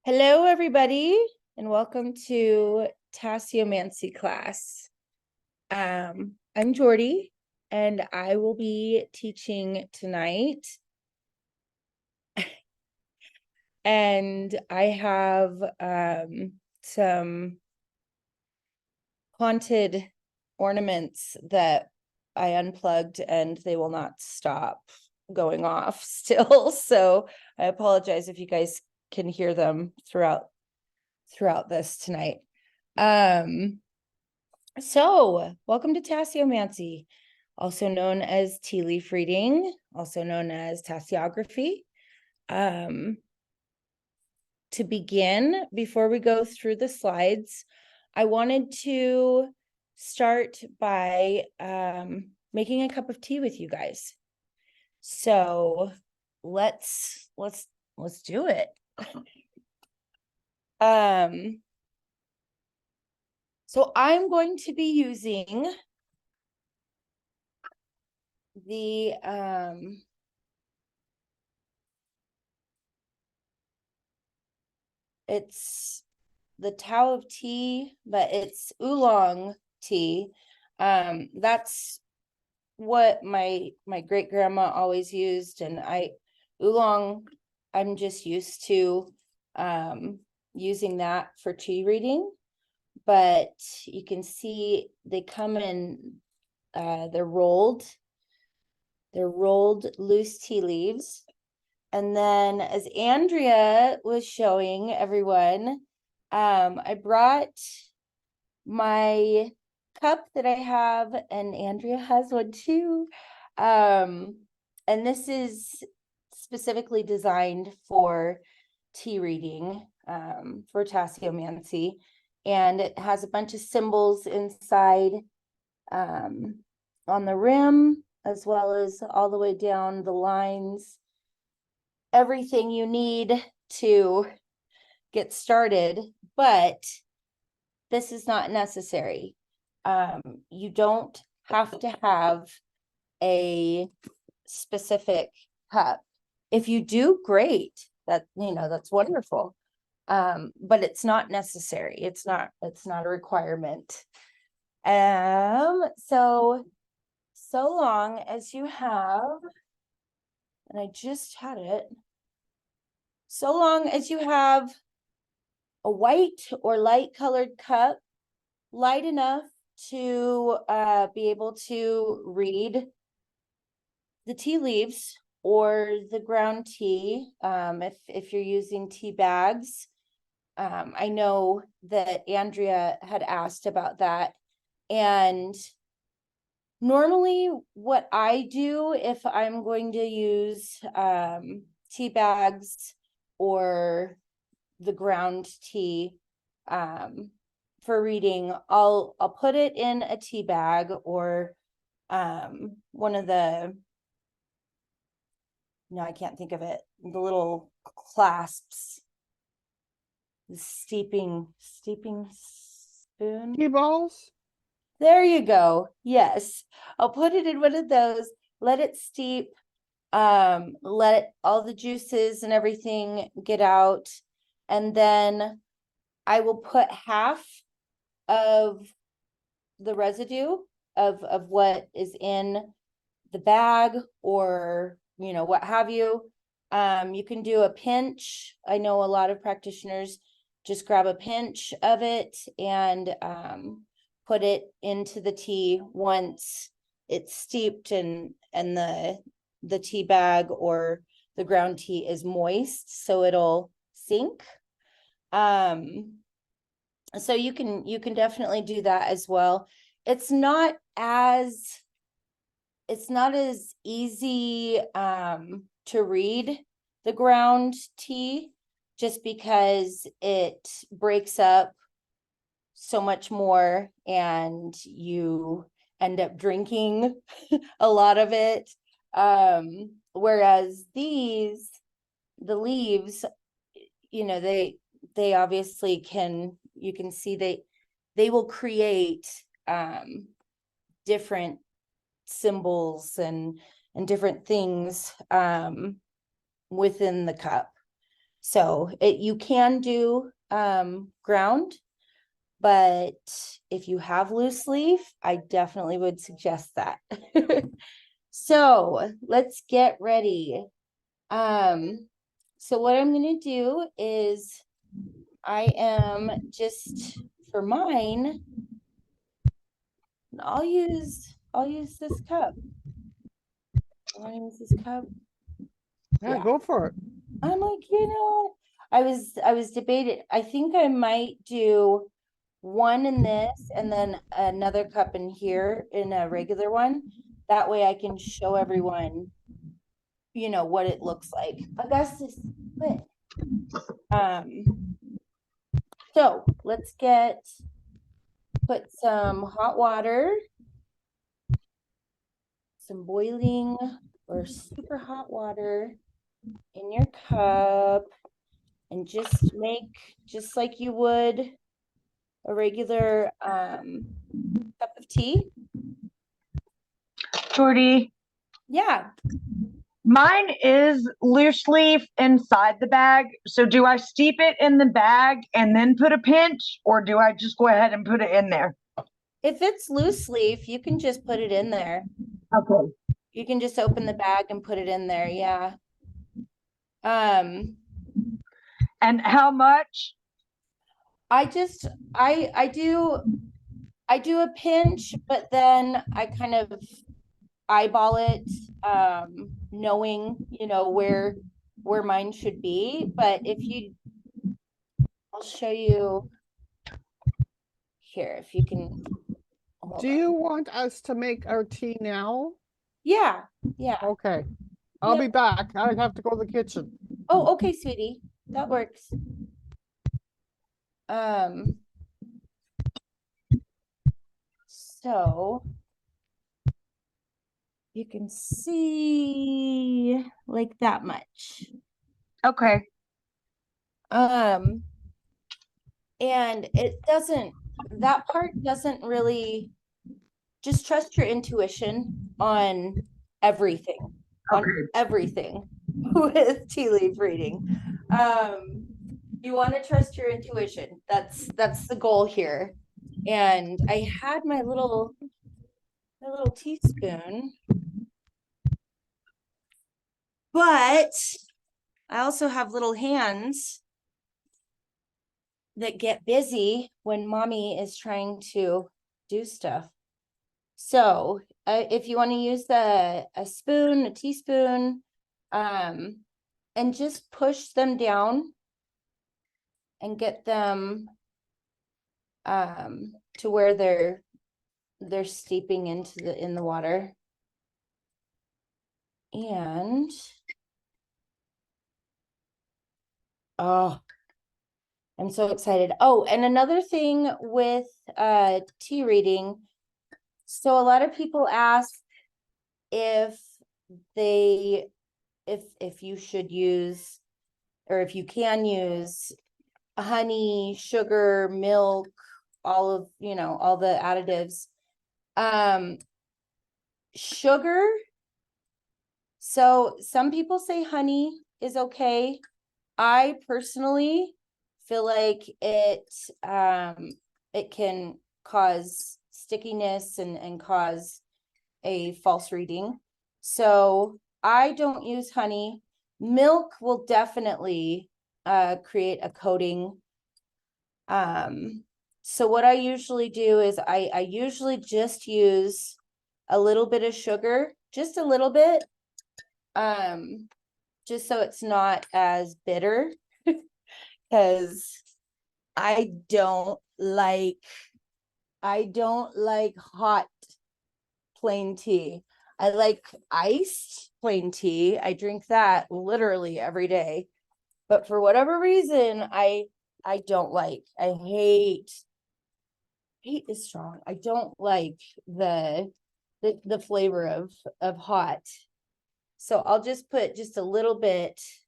Hello, everybody, and welcome to Tasseomancy class. I'm Jordy, and I will be teaching tonight. And I have some haunted ornaments that I unplugged, and they will not stop going off still. So I apologize if you guys can hear them throughout this tonight. So welcome to Tasseomancy, also known as tea leaf reading, also known as tasseography. To begin, before we go through the slides, I wanted to start by making a cup of tea with you guys. So let's do it. So I'm going to be using the it's the Tao of tea, but it's oolong tea. That's what my great grandma always used, and oolong, I'm just used to using that for tea reading. But you can see they come in they're rolled loose tea leaves. And then, as Andrea was showing everyone, I brought my cup that I have, and Andrea has one too. And this is specifically designed for tea reading, for tasseomancy. And it has a bunch of symbols inside, on the rim, as well as all the way down the lines. Everything you need to get started, but this is not necessary. You don't have to have a specific cup. If you do, great. That's wonderful. But it's not necessary. It's not a requirement. So long as you have, and I just had it, so long as you have a white or light colored cup, light enough to be able to read the tea leaves or the ground tea, if you're using tea bags. I know that Andrea had asked about that. And normally what I do if I'm going to use tea bags or the ground tea for reading, I'll put it in a tea bag or one of the, no, I can't think of it, the little clasps, the steeping spoon. Tea balls? There you go. Yes. I'll put it in one of those, let it steep, let all the juices and everything get out. And then I will put half of the residue of what is in the bag, or what have you. You can do a pinch. I know a lot of practitioners just grab a pinch of it and put it into the tea once it's steeped and the tea bag or the ground tea is moist, so it'll sink. So you can definitely do that as well. It's not as easy to read the ground tea, just because it breaks up so much more and you end up drinking a lot of it. Whereas the leaves, they obviously you can see they will create different symbols and different things within the cup. So you can do ground, but if you have loose leaf, I definitely would suggest that. So let's get ready. So what I'm going to do is I am just for mine, I'll use this cup. I want to use this cup. Yeah, Yeah. go for it. I'm like, I was debating. I think I might do one in this and then another cup in here in a regular one. That way I can show everyone, what it looks like. Augustus, quit. Um, so let's put some hot water, some boiling or super hot water in your cup, and just like you would a regular cup of tea. Jordy, Yeah. mine is loose leaf inside the bag. So do I steep it in the bag and then put a pinch, or do I just go ahead and put it in there? If it's loose leaf, you can just put it in there. Okay. You can just open the bag and put it in there. Yeah. Um, And how much? I just I do a pinch, but then I kind of eyeball it, knowing, where mine should be. But I'll show you here if you can hold Do on. you want us to make our tea now? Yeah, yeah, Okay. I'll yeah. be back. I have to go to the kitchen. Oh, okay, sweetie. That works. So you can see like that much. Okay. And that part doesn't really, just trust your intuition on everything, Okay. with tea leaf reading. You want to trust your intuition. That's the goal here. And I had my little teaspoon, but I also have little hands that get busy when mommy is trying to do stuff. So if you want to use a spoon, a teaspoon, and just push them down and get them to where they're steeping in the water. And oh, I'm so excited. Oh, and another thing with tea reading. So a lot of people ask if you should use, or if you can use honey, sugar, milk, all the additives. Sugar. So some people say honey is okay. I personally feel like it can cause stickiness and cause a false reading. So I don't use honey. Milk will definitely create a coating. So what I usually do is I usually just use a little bit of sugar, just a little bit, just so it's not as bitter, because I don't like hot plain tea. I like iced plain tea. I drink that literally every day. But for whatever reason, I hate is strong. I don't like the flavor of hot. So I'll just put just a little pinch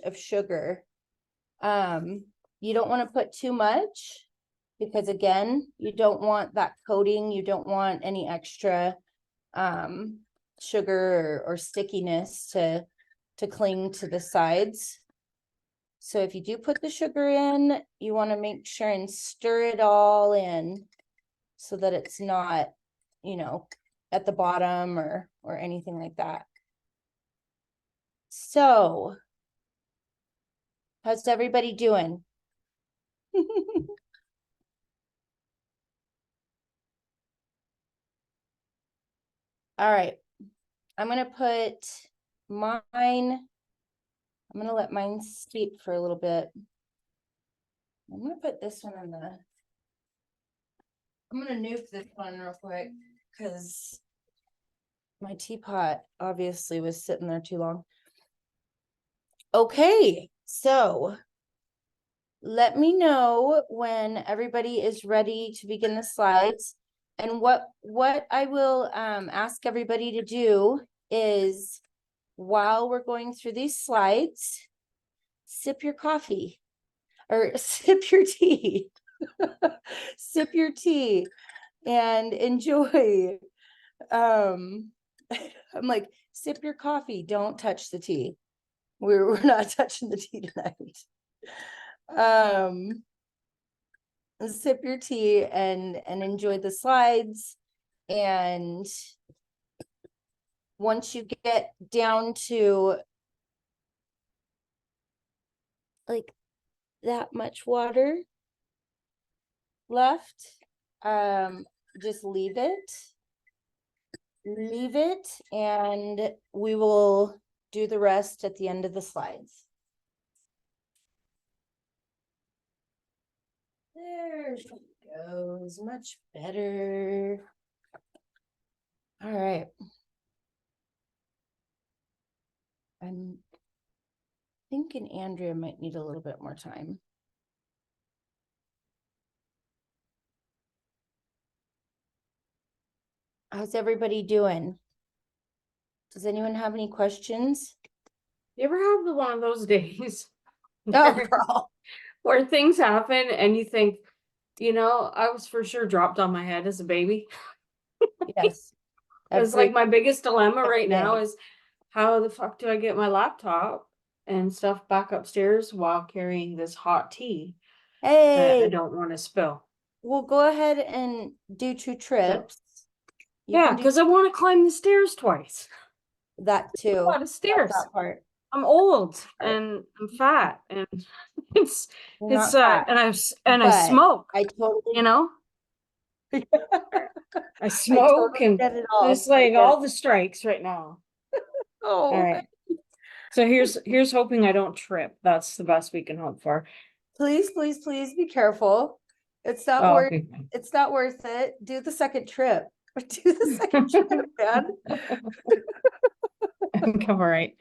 of sugar. You don't want to put too much, because again, you don't want that coating. You don't want any extra sugar or stickiness to to cling to the sides. So if you do put the sugar in, you want to make sure and stir it all in so that it's not, you know, at the bottom or anything like that. So, how's everybody doing? All right, I'm gonna put mine, I'm gonna let mine steep for a little bit. I'm gonna put this one in the, I'm gonna nuke this one real quick because my teapot obviously was sitting there too long. Okay, so let me know when everybody is ready to begin the slides. And what I will ask everybody to do is, while we're going through these slides, sip your coffee or sip your tea. Sip your tea and enjoy. I'm like, sip your coffee, don't touch the tea. We're not touching the tea tonight. Sip your tea and enjoy the slides. And once you get down to like that much water left, just leave it, and we will do the rest at the end of the slides. There she goes, much better. All right. I'm thinking Andrea might need a little bit more time. How's everybody doing? Does anyone have any questions? You ever have one of those days Oh, where, girl. where things happen and you think, you know, I was for sure dropped on my head as a baby? Yes. It's like my biggest dilemma every right now day. is how the fuck do I get my laptop and stuff back upstairs while carrying this hot tea that I Hey, don't want to spill? we'll go ahead and do 2 trips. You Yeah, can do because I want to climb the stairs twice. that A too. lot of stairs. That part. I'm old Right. and I'm fat and it's You're not fat, and I but smoke, I totally, you know? I I smoke totally and get it all. it's I like get all it. the strikes right now. Oh, All right. So here's hoping I don't trip. That's the best we can hope for. please, please, please be careful. It's not Oh, worth, okay. it's not worth it. Do the second trip. Do the second trip, man. I'm all right.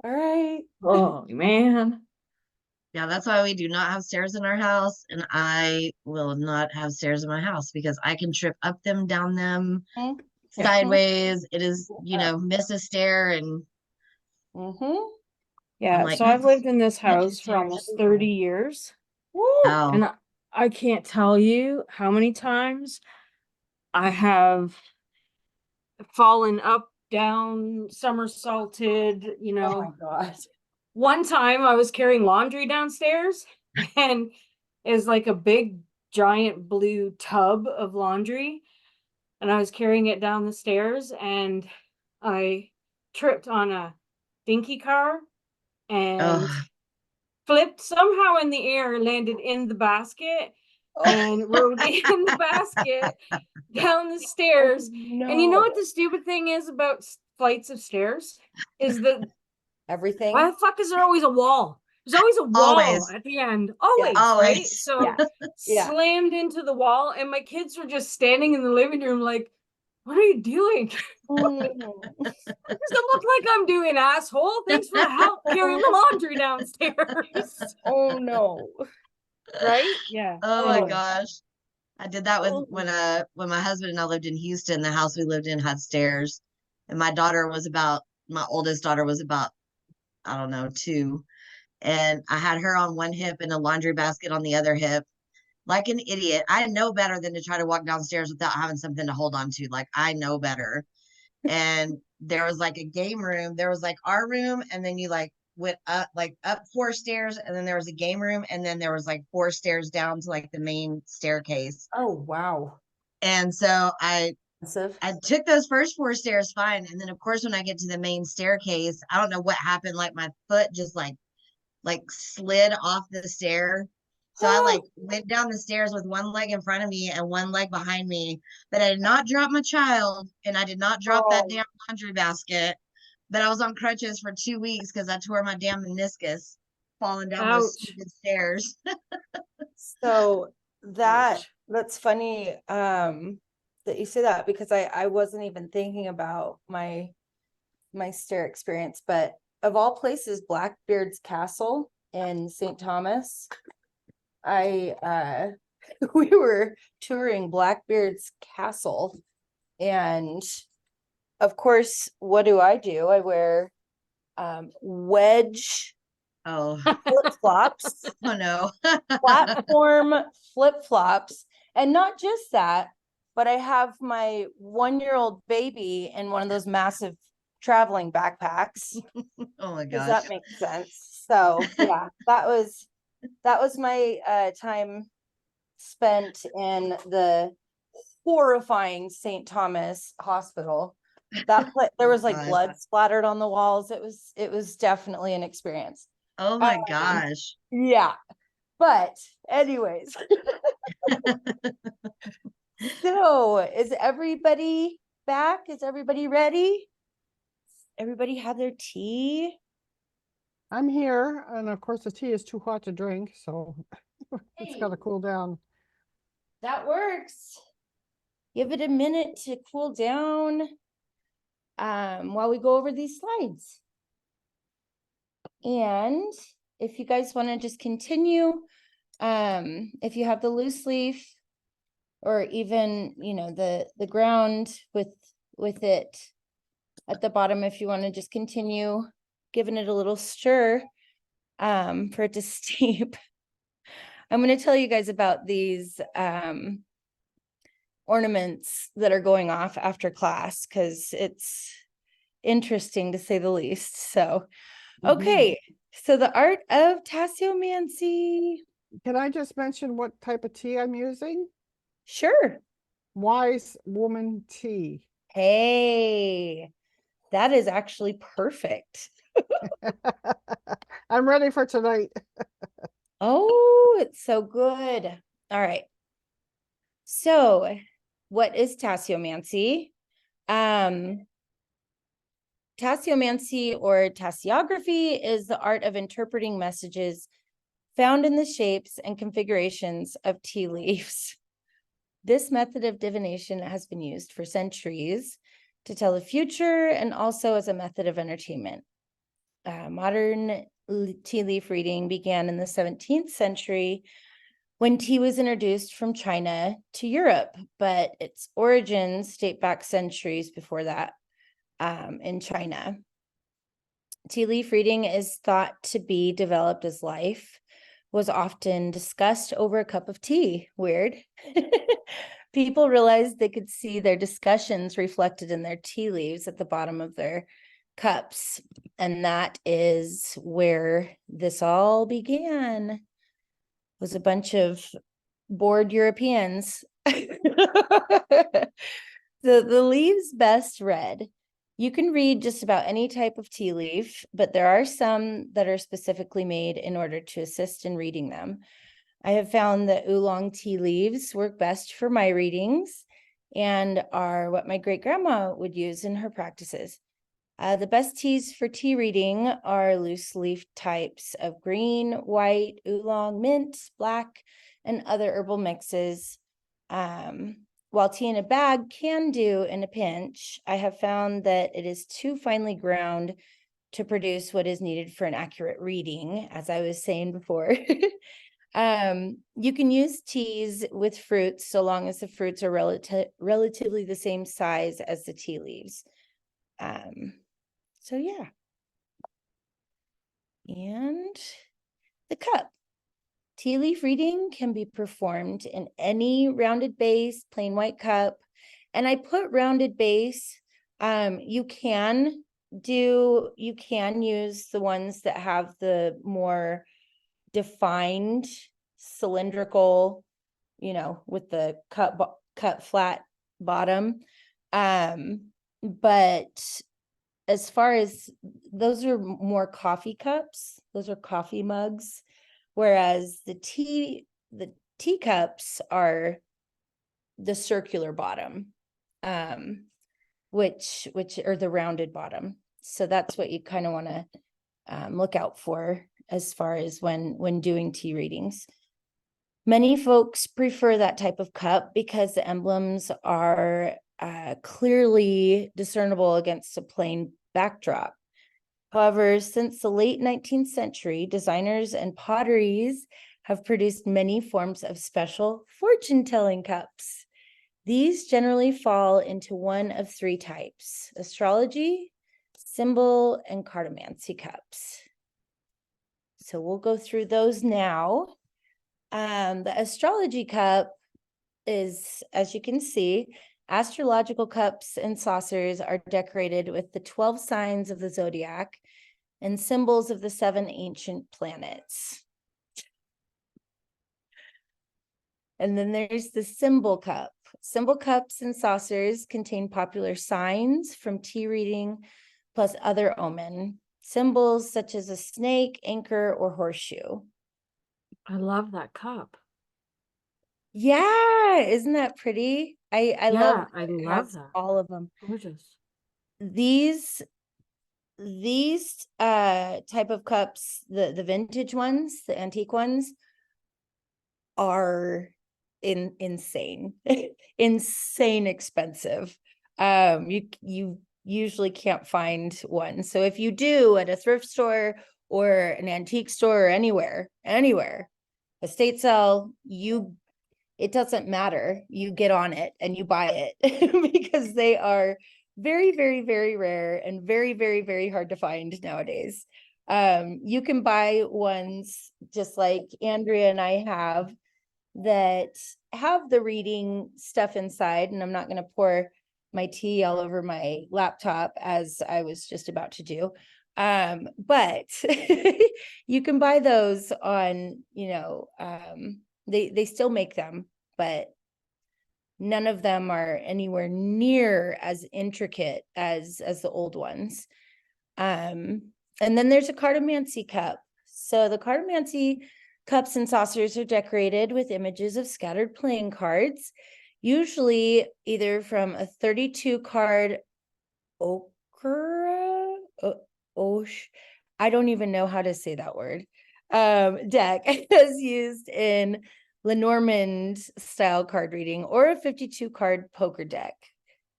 All right. Oh man. Yeah, that's why we do not have stairs in our house, and I will not have stairs in my house because I can trip up them, down them, Mhm. sideways. It is, you know, miss a stair, and Mm-hmm. Yeah, like, so I've lived in this "Look at house for stairs almost everywhere." 30 years. Woo. Oh, And I can't tell you how many times I have fallen up, down, somersaulted, you Oh know. my God. One time I was carrying laundry downstairs and it's like a big giant blue tub of laundry. And I was carrying it down the stairs and I tripped on a dinky car and oh, flipped somehow in the air, landed in the basket and rode in the basket down the stairs. No. And you know what the stupid thing is about flights of stairs? Is that Everything. why the fuck is there always a wall? There's always a wall always, at the end. Always, right? always. So Yeah. Yeah. slammed into the wall, and my kids were just standing in the living room like, what are you doing? Mm. Does it look like I'm doing, asshole? Thanks for the help carrying the laundry downstairs. Oh no. Right? Yeah. Oh my Anyway. gosh. I did that with Oh. when my husband and I lived in Houston. The house we lived in had stairs, and my oldest daughter was about, I don't know, 2, and I had her on one hip and a laundry basket on the other hip, like an idiot. I know better than to try to walk downstairs without having something to hold on to. Like, I know better. And there was like a game room. There was like our room, and then you like went up 4 stairs, and then there was a game room, and then there was like 4 stairs down to like the main staircase. Oh, wow. And so Impressive. I took those first 4 stairs fine, and then of course when I get to the main staircase, I don't know what happened. Like my foot just like slid off the stair. So I like went down the stairs with one leg in front of me and one leg behind me, but I did not drop my child, and I did not drop that Oh. damn laundry basket. But I was on crutches for 2 weeks because I tore my damn meniscus falling down those Ouch. stupid stairs. So Ouch. that's funny that you say that, because I wasn't even thinking about my stair experience, but of all places, Blackbeard's Castle in St. Thomas, we were touring Blackbeard's Castle, and of course, what do? I wear wedge Oh, flip-flops, oh no. platform flip-flops, and not just that, but I have my 1-year-old baby in one of those massive traveling backpacks. Oh my Does gosh. that make sense? So yeah, that was my time spent in the horrifying St. Thomas Hospital. There was like God. blood splattered on the walls. It was definitely an experience. Oh my Um, gosh. Yeah. But anyways, so is everybody back? Is everybody ready? Everybody had their tea? I'm here, and of course the tea is too hot to drink, so it's gotta Hey. cool down. That works. Give it a minute to cool down while we go over these slides. And if you guys want to just continue, if you have the loose leaf, or even, the ground with it at the bottom, if you want to just continue giving it a little stir for it to steep. I'm going to tell you guys about these ornaments that are going off after class, because it's interesting to say the least. So, okay. So the art of Tasseomancy. Can I just mention what type of tea I'm using? Sure. Wise woman tea. Hey, that is actually perfect. I'm ready for tonight. Oh, it's so good. All right. So, what is Tasseomancy? Tasseomancy, or tasseography, is the art of interpreting messages found in the shapes and configurations of tea leaves. This method of divination has been used for centuries to tell the future, and also as a method of entertainment. Modern tea leaf reading began in the 17th century when tea was introduced from China to Europe, but its origins date back centuries before that in China. Tea leaf reading is thought to be developed as life was often discussed over a cup of tea. Weird. People realized they could see their discussions reflected in their tea leaves at the bottom of their cups. And that is where this all began. Was a bunch of bored Europeans. The leaves best read. You can read just about any type of tea leaf, but there are some that are specifically made in order to assist in reading them. I have found that oolong tea leaves work best for my readings and are what my great grandma would use in her practices. The best teas for tea reading are loose leaf types of green, white, oolong, mint, black, and other herbal mixes. While tea in a bag can do in a pinch, I have found that it is too finely ground to produce what is needed for an accurate reading, as I was saying before. You can use teas with fruits so long as the fruits are relatively the same size as the tea leaves. So yeah. And the cup. Tea leaf reading can be performed in any rounded base, plain white cup. And I put rounded base You can use the ones that have the more defined cylindrical, with the cut flat bottom. But as far as those are more coffee cups, those are coffee mugs, whereas the teacups are the circular bottom, which are the rounded bottom. So that's what you kind of want to look out for as far as when doing tea readings. Many folks prefer that type of cup because the emblems are clearly discernible against a plain backdrop. However, since the late 19th century, designers and potteries have produced many forms of special fortune-telling cups. These generally fall into one of three types: astrology, symbol, and cartomancy cups. So we'll go through those now. The astrology cup is, as you can see, astrological cups and saucers are decorated with the 12 signs of the zodiac and symbols of the 7 ancient planets. And then there's the symbol cup. Symbol cups and saucers contain popular signs from tea reading, plus other omen symbols such as a snake, anchor, or horseshoe. I love that cup. Yeah, isn't that pretty? I love Yeah, I that it love has that. all of them. Gorgeous. These type of cups, the vintage ones, the antique ones, are insane insane expensive. You usually can't find one, so if you do at a thrift store or an antique store or anywhere estate sale, it doesn't matter, you get on it and you buy it because they are very, very, very rare and very, very, very hard to find nowadays. You can buy ones just like Andrea and I have that have the reading stuff inside, and I'm not going to pour my tea all over my laptop as I was just about to do. But you can buy those on, they still make them, but none of them are anywhere near as intricate as the old ones. And then there's a cartomancy cup. So the cartomancy cups and saucers are decorated with images of scattered playing cards, usually either from a 32 card ochre, I don't even know how to say that word, deck as used in Lenormand style card reading, or a 52 card poker deck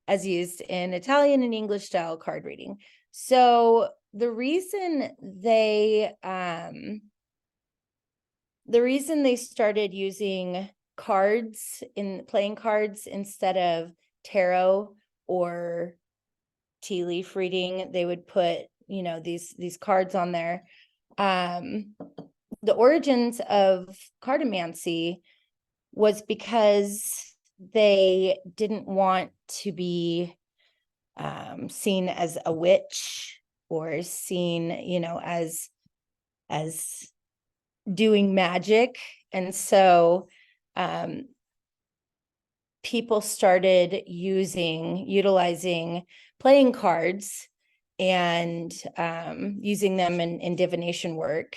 as used in Italian and English style card reading. So the reason they started using cards in playing cards instead of tarot or tea leaf reading, they would put, these cards on there. The origins of cartomancy was because they didn't want to be seen as a witch or seen, as doing magic. And so people started utilizing playing cards and using them in divination work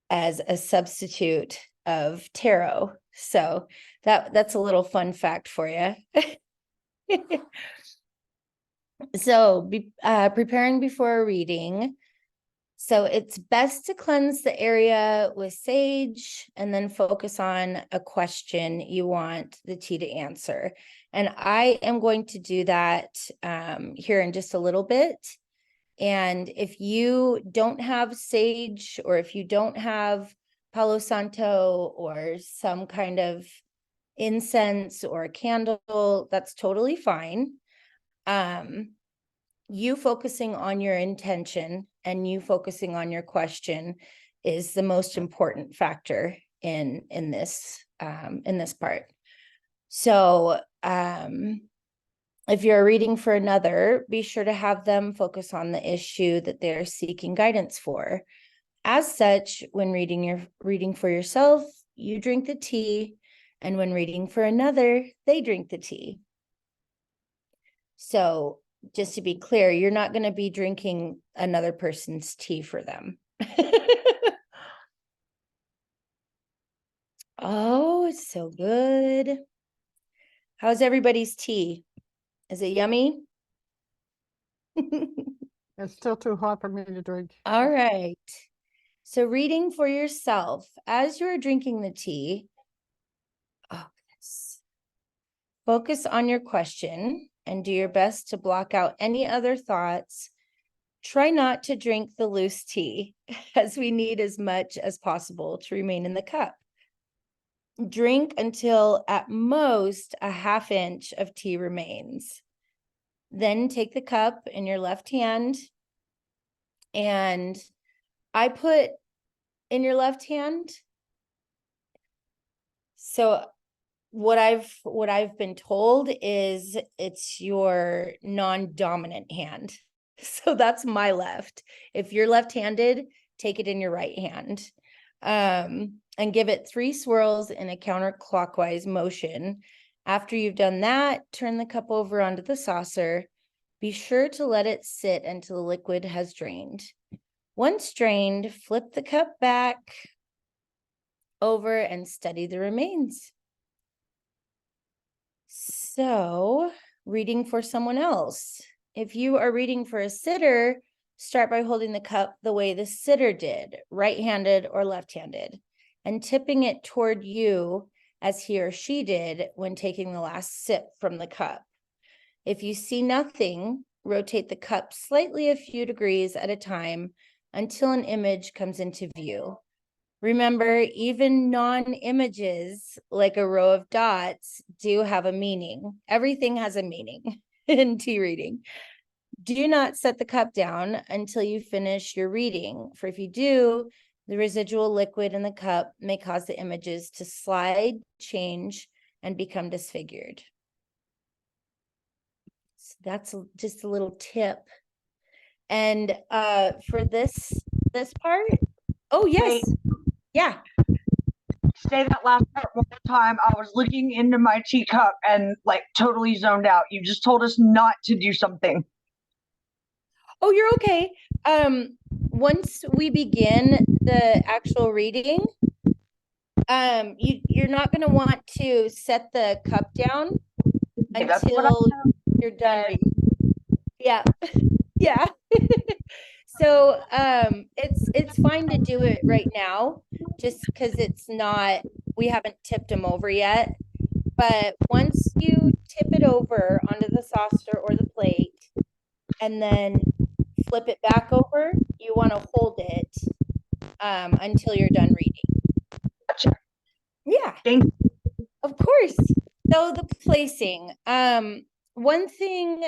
as a substitute of tarot. So that's a little fun fact for you. So preparing before a reading. So it's best to cleanse the area with sage and then focus on a question you want the tea to answer. And I am going to do that here in just a little bit. And if you don't have sage, or if you don't have Palo Santo or some kind of incense or a candle, that's totally fine. You focusing on your intention and you focusing on your question is the most important factor in this part. So If you're reading for another, be sure to have them focus on the issue that they're seeking guidance for. As such, when reading for yourself, you drink the tea, and when reading for another, they drink the tea. So just to be clear, you're not going to be drinking another person's tea for them. Oh, it's so good. How's everybody's tea? Is it yummy? It's still too hot for me to drink. All right. So reading for yourself as you're drinking the tea. Oh, yes. Focus on your question and do your best to block out any other thoughts. Try not to drink the loose tea, as we need as much as possible to remain in the cup. Drink until at most a ½ inch of tea remains. Then take the cup in your left hand, and I put in your left hand. So what I've been told is it's your non-dominant hand. So that's my left. If you're left-handed, take it in your right hand. And give it 3 swirls in a counterclockwise motion. After you've done that, turn the cup over onto the saucer. Be sure to let it sit until the liquid has drained. Once drained, flip the cup back over and study the remains. So, reading for someone else. If you are reading for a sitter, start by holding the cup the way the sitter did, right-handed or left-handed, and tipping it toward you as he or she did when taking the last sip from the cup. If you see nothing, rotate the cup slightly a few degrees at a time until an image comes into view. Remember, even non-images, like a row of dots, do have a meaning. Everything has a meaning in tea reading. Do not set the cup down until you finish your reading, for if you do, the residual liquid in the cup may cause the images to slide, change, and become disfigured. So that's just a little tip. And for this part, oh yes, yeah. Say that last part one more time. I was looking into my teacup and like totally zoned out. You just told us not to do something. Oh, you're okay. Once we begin the actual reading, you're not going to want to set the cup down Okay, that's what I until you're done reading. Yeah. Yeah. So, it's fine to do it right now, just because we haven't tipped them over yet. But once you tip it over onto the saucer or the plate, and then flip it back over, you want to hold it until you're done reading. Gotcha. Yeah. Thank you. Of course. So the placing. One thing,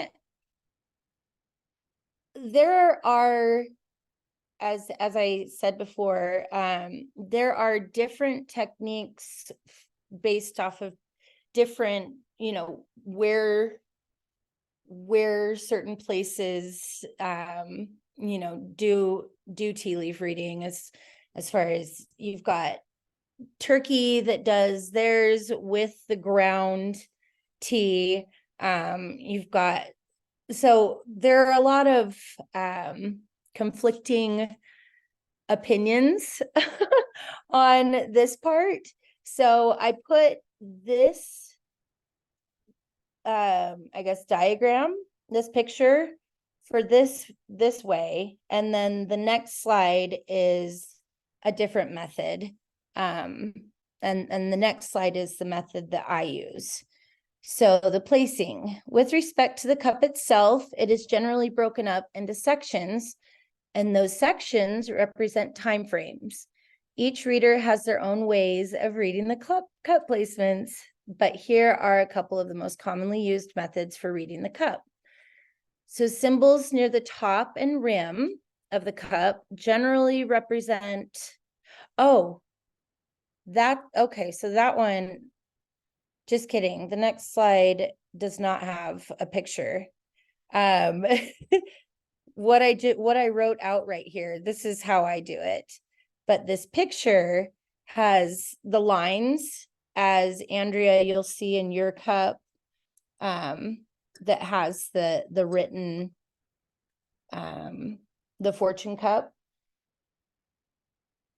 there are, as I said before, there are different techniques based off of different, where certain places do tea leaf reading, as far as you've got Turkey that does theirs with the ground tea. You've got, so there are a lot of conflicting opinions on this part. So I put this I guess diagram, this picture for this way, and then the next slide is a different method. And the next slide is the method that I use. So the placing, with respect to the cup itself, it is generally broken up into sections, and those sections represent time frames. Each reader has their own ways of reading the cup placements, but here are a couple of the most commonly used methods for reading the cup. So symbols near the top and rim of the cup generally represent, okay, so that one, just kidding. The next slide does not have a picture. Um, what I wrote out right here, this is how I do it. But this picture has the lines, as Andrea, you'll see in your cup, that has the written, the fortune cup.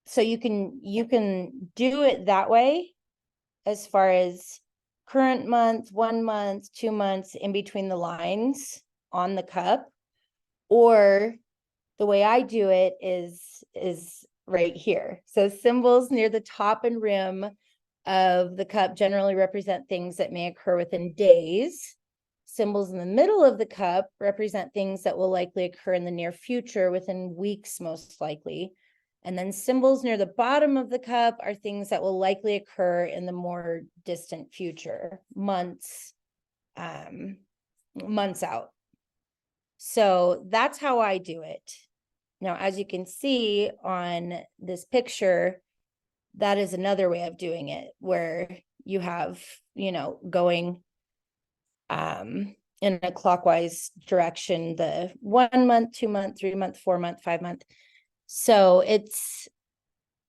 So you can do it that way, as far as current month, 1 month, 2 months, in between the lines on the cup. Or the way I do it is right here. So symbols near the top and rim of the cup generally represent things that may occur within days. Symbols in the middle of the cup represent things that will likely occur in the near future, within weeks, most likely. And then symbols near the bottom of the cup are things that will likely occur in the more distant future, months out. So that's how I do it. Now, as you can see on this picture, that is another way of doing it, where you have, going in a clockwise direction, the 1 month, 2 month, 3 month, 4 month, 5 month. So it's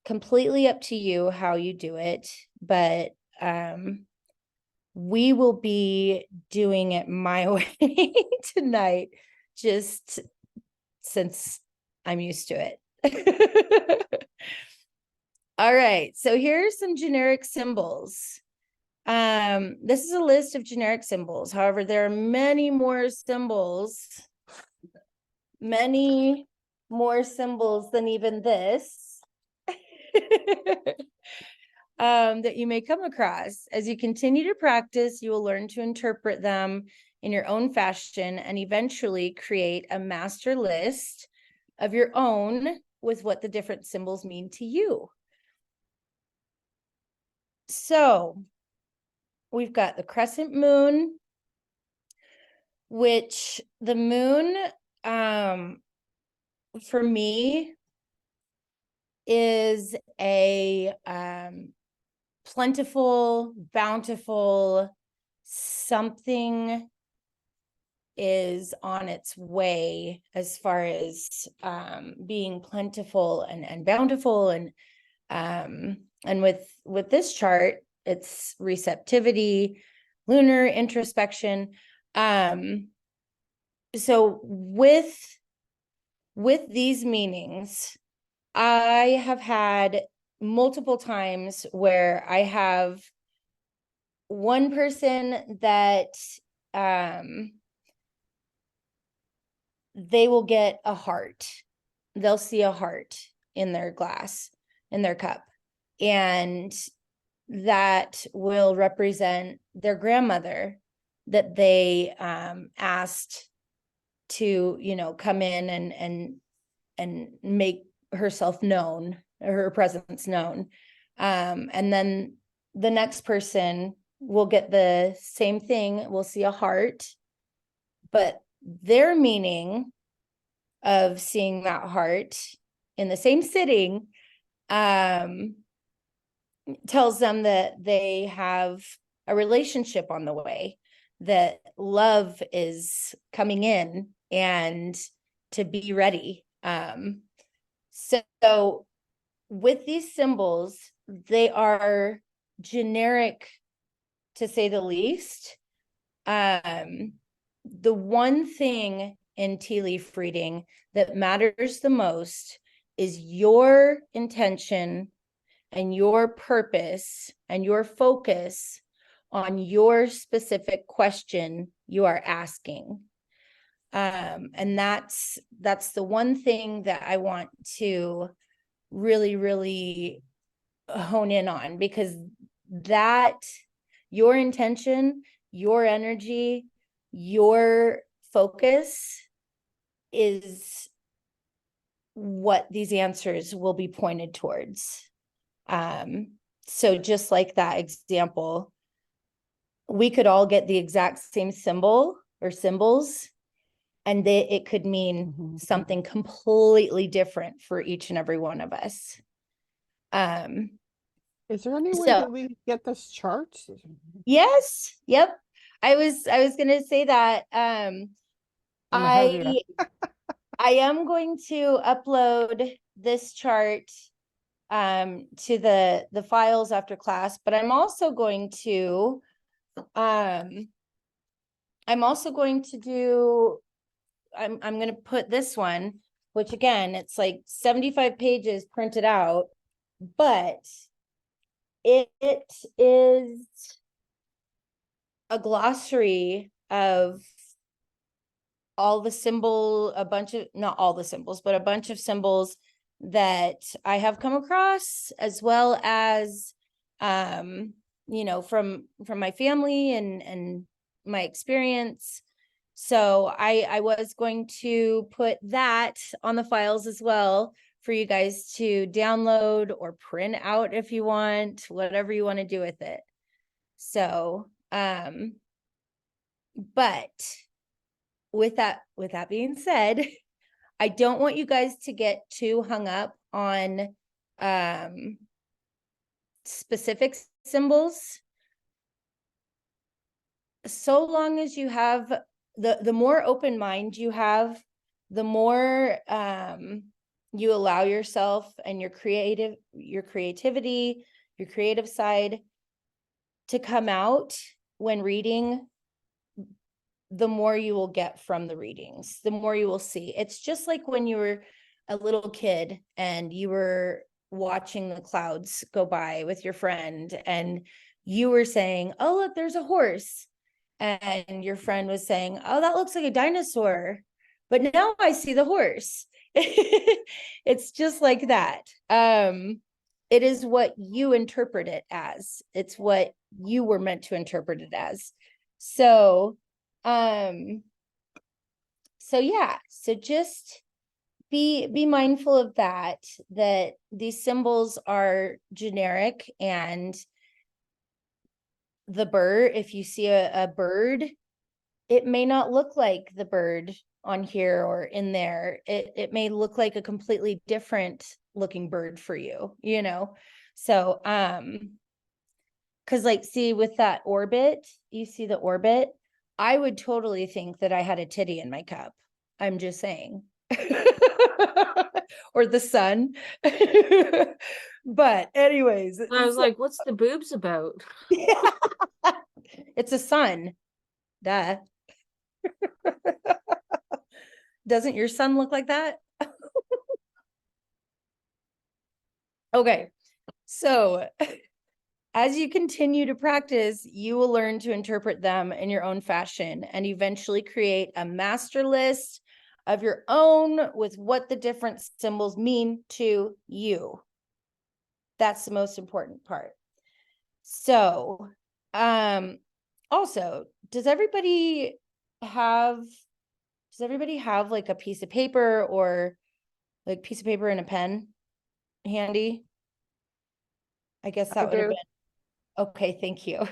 completely up to you how you do it, but we will be doing it my way tonight, just since I'm used to it. All right, so here are some generic symbols. This is a list of generic symbols. However, there are many more symbols than even this that you may come across. As you continue to practice, you will learn to interpret them in your own fashion and eventually create a master list of your own with what the different symbols mean to you. So we've got the crescent moon, which the moon, for me, is a plentiful, bountiful, something is on its way, as far as being plentiful and bountiful. And with this chart, it's receptivity, lunar introspection. So with these meanings, I have had multiple times where I have one person that they will get a heart. They'll see a heart in their glass, in their cup, and that will represent their grandmother that they asked to, come in and make herself known, her presence known. And then the next person will get the same thing, will see a heart, but their meaning of seeing that heart in the same sitting tells them that they have a relationship on the way, that love is coming in, and to be ready. So with these symbols, they are generic, to say the least. The one thing in tea leaf reading that matters the most is your intention and your purpose and your focus on your specific question you are asking. And that's the one thing that I want to really, really hone in on, because that your intention, your energy, your focus is what these answers will be pointed towards. So just like that example, we could all get the exact same symbol or symbols, and it could mean something completely different for each and every one of us. Is there any way So- that we get this chart? Yes. Yep. I was gonna say that, I'm ahead of you. I am going to upload this chart to the files after class, but I'm also going to do, I'm gonna put this one, which again, it's like 75 pages printed out, but it is a glossary of all the symbol, a bunch of, not all the symbols, but a bunch of symbols that I have come across, as well as, you know, from my family and my experience. So I was going to put that on the files as well for you guys to download or print out if you want, whatever you want to do with it. So, but with that being said, I don't want you guys to get too hung up on specific symbols. So long as you have the more open mind you have, the more you allow yourself and your creativity, your creative side to come out when reading, the more you will get from the readings, the more you will see. It's just like when you were a little kid and you were watching the clouds go by with your friend and you were saying, oh, look, there's a horse. And your friend was saying, oh, that looks like a dinosaur. But now I see the horse. It's just like that. It is what you interpret it as. It's what you were meant to interpret it as. So yeah, so just be mindful of that these symbols are generic, and the bird, if you see a bird, it may not look like the bird on here or in there. It may look like a completely different looking bird for you, you know? So, because like, see, with that orbit, you see the orbit, I would totally think that I had a titty in my cup. I'm just saying. Or the sun. But anyways. I was like, what's the boobs about? Yeah. It's a sun. Duh. Doesn't your sun look like that? Okay. So as you continue to practice, you will learn to interpret them in your own fashion and eventually create a master list of your own with what the different symbols mean to you. That's the most important part. So, also, does everybody have like a piece of paper or like piece of paper and a pen handy? I guess that would have been okay, thank you.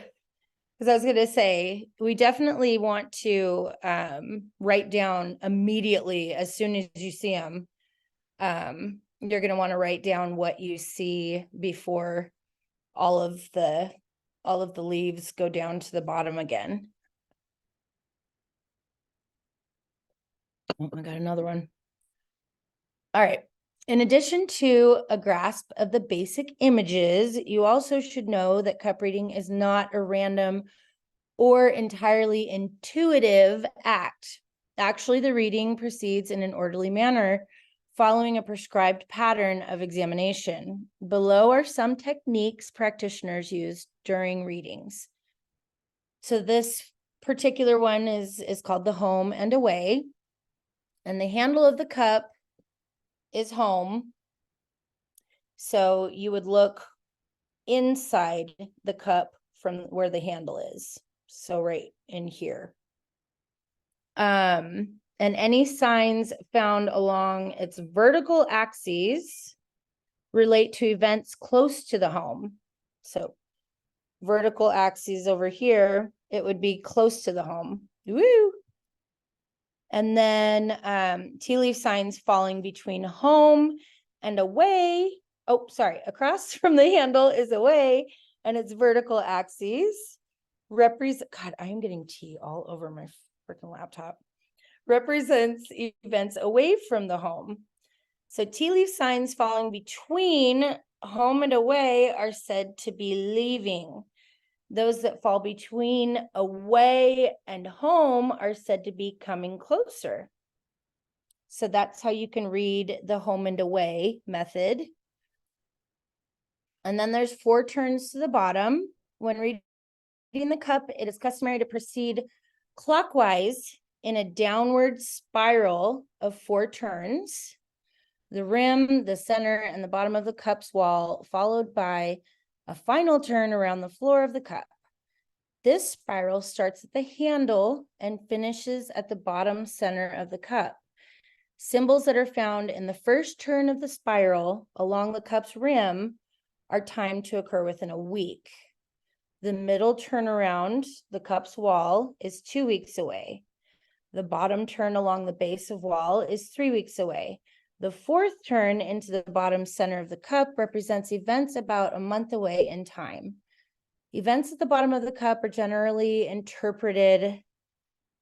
Because I was going to say, we definitely want to write down immediately as soon as you see them. You're going to want to write down what you see before all of the leaves go down to the bottom again. Oh, I got another one. All right. In addition to a grasp of the basic images, you also should know that cup reading is not a random or entirely intuitive act. Actually, the reading proceeds in an orderly manner, following a prescribed pattern of examination. Below are some techniques practitioners use during readings. So this particular one is called the home and away, and the handle of the cup is home. So you would look inside the cup from where the handle is. So right in here. And any signs found along its vertical axes relate to events close to the home. So vertical axes over here, it would be close to the home. Woo! And then tea leaf signs falling between home and away. Oh, sorry, across from the handle is away, and its vertical axes. God, I am getting tea all over my freaking laptop. Represents events away from the home. So tea leaf signs falling between home and away are said to be leaving. Those that fall between away and home are said to be coming closer. So that's how you can read the home and away method. And then there's 4 turns to the bottom. When reading the cup, it is customary to proceed clockwise in a downward spiral of 4 turns. The rim, the center, and the bottom of the cup's wall, followed by a final turn around the floor of the cup. This spiral starts at the handle and finishes at the bottom center of the cup. Symbols that are found in the first turn of the spiral along the cup's rim are timed to occur within a week. The middle turnaround, the cup's wall, is 2 weeks away. The bottom turn along the base of wall is 3 weeks away. The 4th turn into the bottom center of the cup represents events about a month away in time. Events at the bottom of the cup are generally interpreted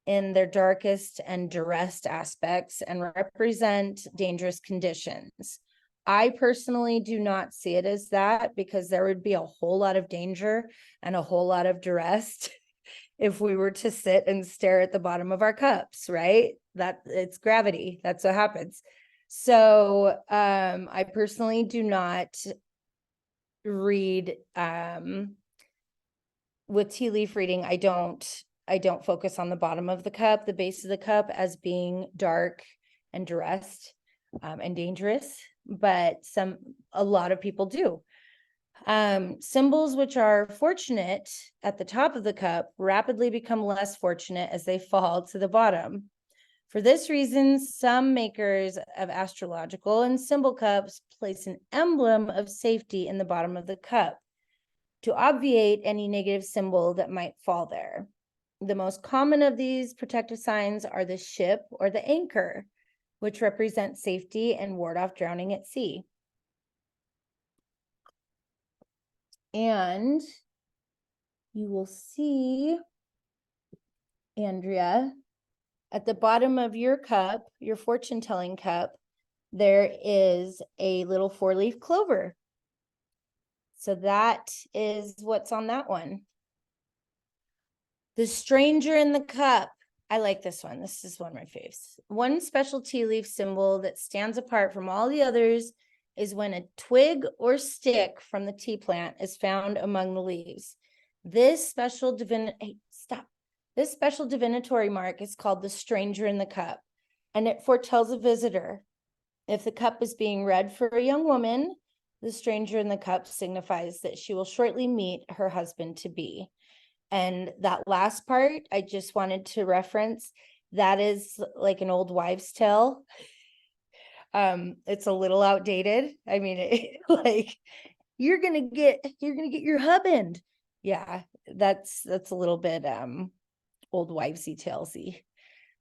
in their darkest and duress aspects and represent dangerous conditions. I personally do not see it as that, because there would be a whole lot of danger and a whole lot of duress if we were to sit and stare at the bottom of our cups, right? That it's gravity. That's what happens. So I personally do not read with tea leaf reading. I don't focus on the bottom of the cup, the base of the cup, as being dark and duressed and dangerous, but a lot of people do. Symbols which are fortunate at the top of the cup rapidly become less fortunate as they fall to the bottom. For this reason, some makers of astrological and symbol cups place an emblem of safety in the bottom of the cup to obviate any negative symbol that might fall there. The most common of these protective signs are the ship or the anchor, which represent safety and ward off drowning at sea. And you will see, Andrea, at the bottom of your cup, your fortune-telling cup, there is a little 4-leaf clover. So that is what's on that one. The stranger in the cup. I like this one. This is one of my faves. One special tea leaf symbol that stands apart from all the others is when a twig or stick from the tea plant is found among the leaves. This special This special divinatory mark is called the stranger in the cup, and it foretells a visitor. If the cup is being read for a young woman, the stranger in the cup signifies that she will shortly meet her husband to be. And that last part, I just wanted to reference, that is like an old wives' tale. It's a little outdated. I mean, like you're gonna get your husband. Yeah, that's a little bit old wivesy talesy,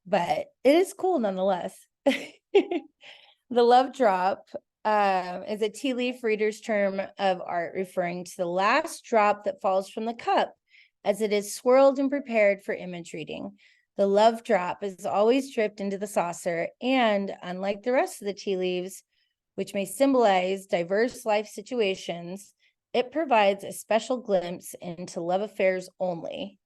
but it is cool nonetheless. The love drop is a tea leaf reader's term of art referring to the last drop that falls from the cup as it is swirled and prepared for image reading. The love drop is always dripped into the saucer, and unlike the rest of the tea leaves, which may symbolize diverse life situations, it provides a special glimpse into love affairs only.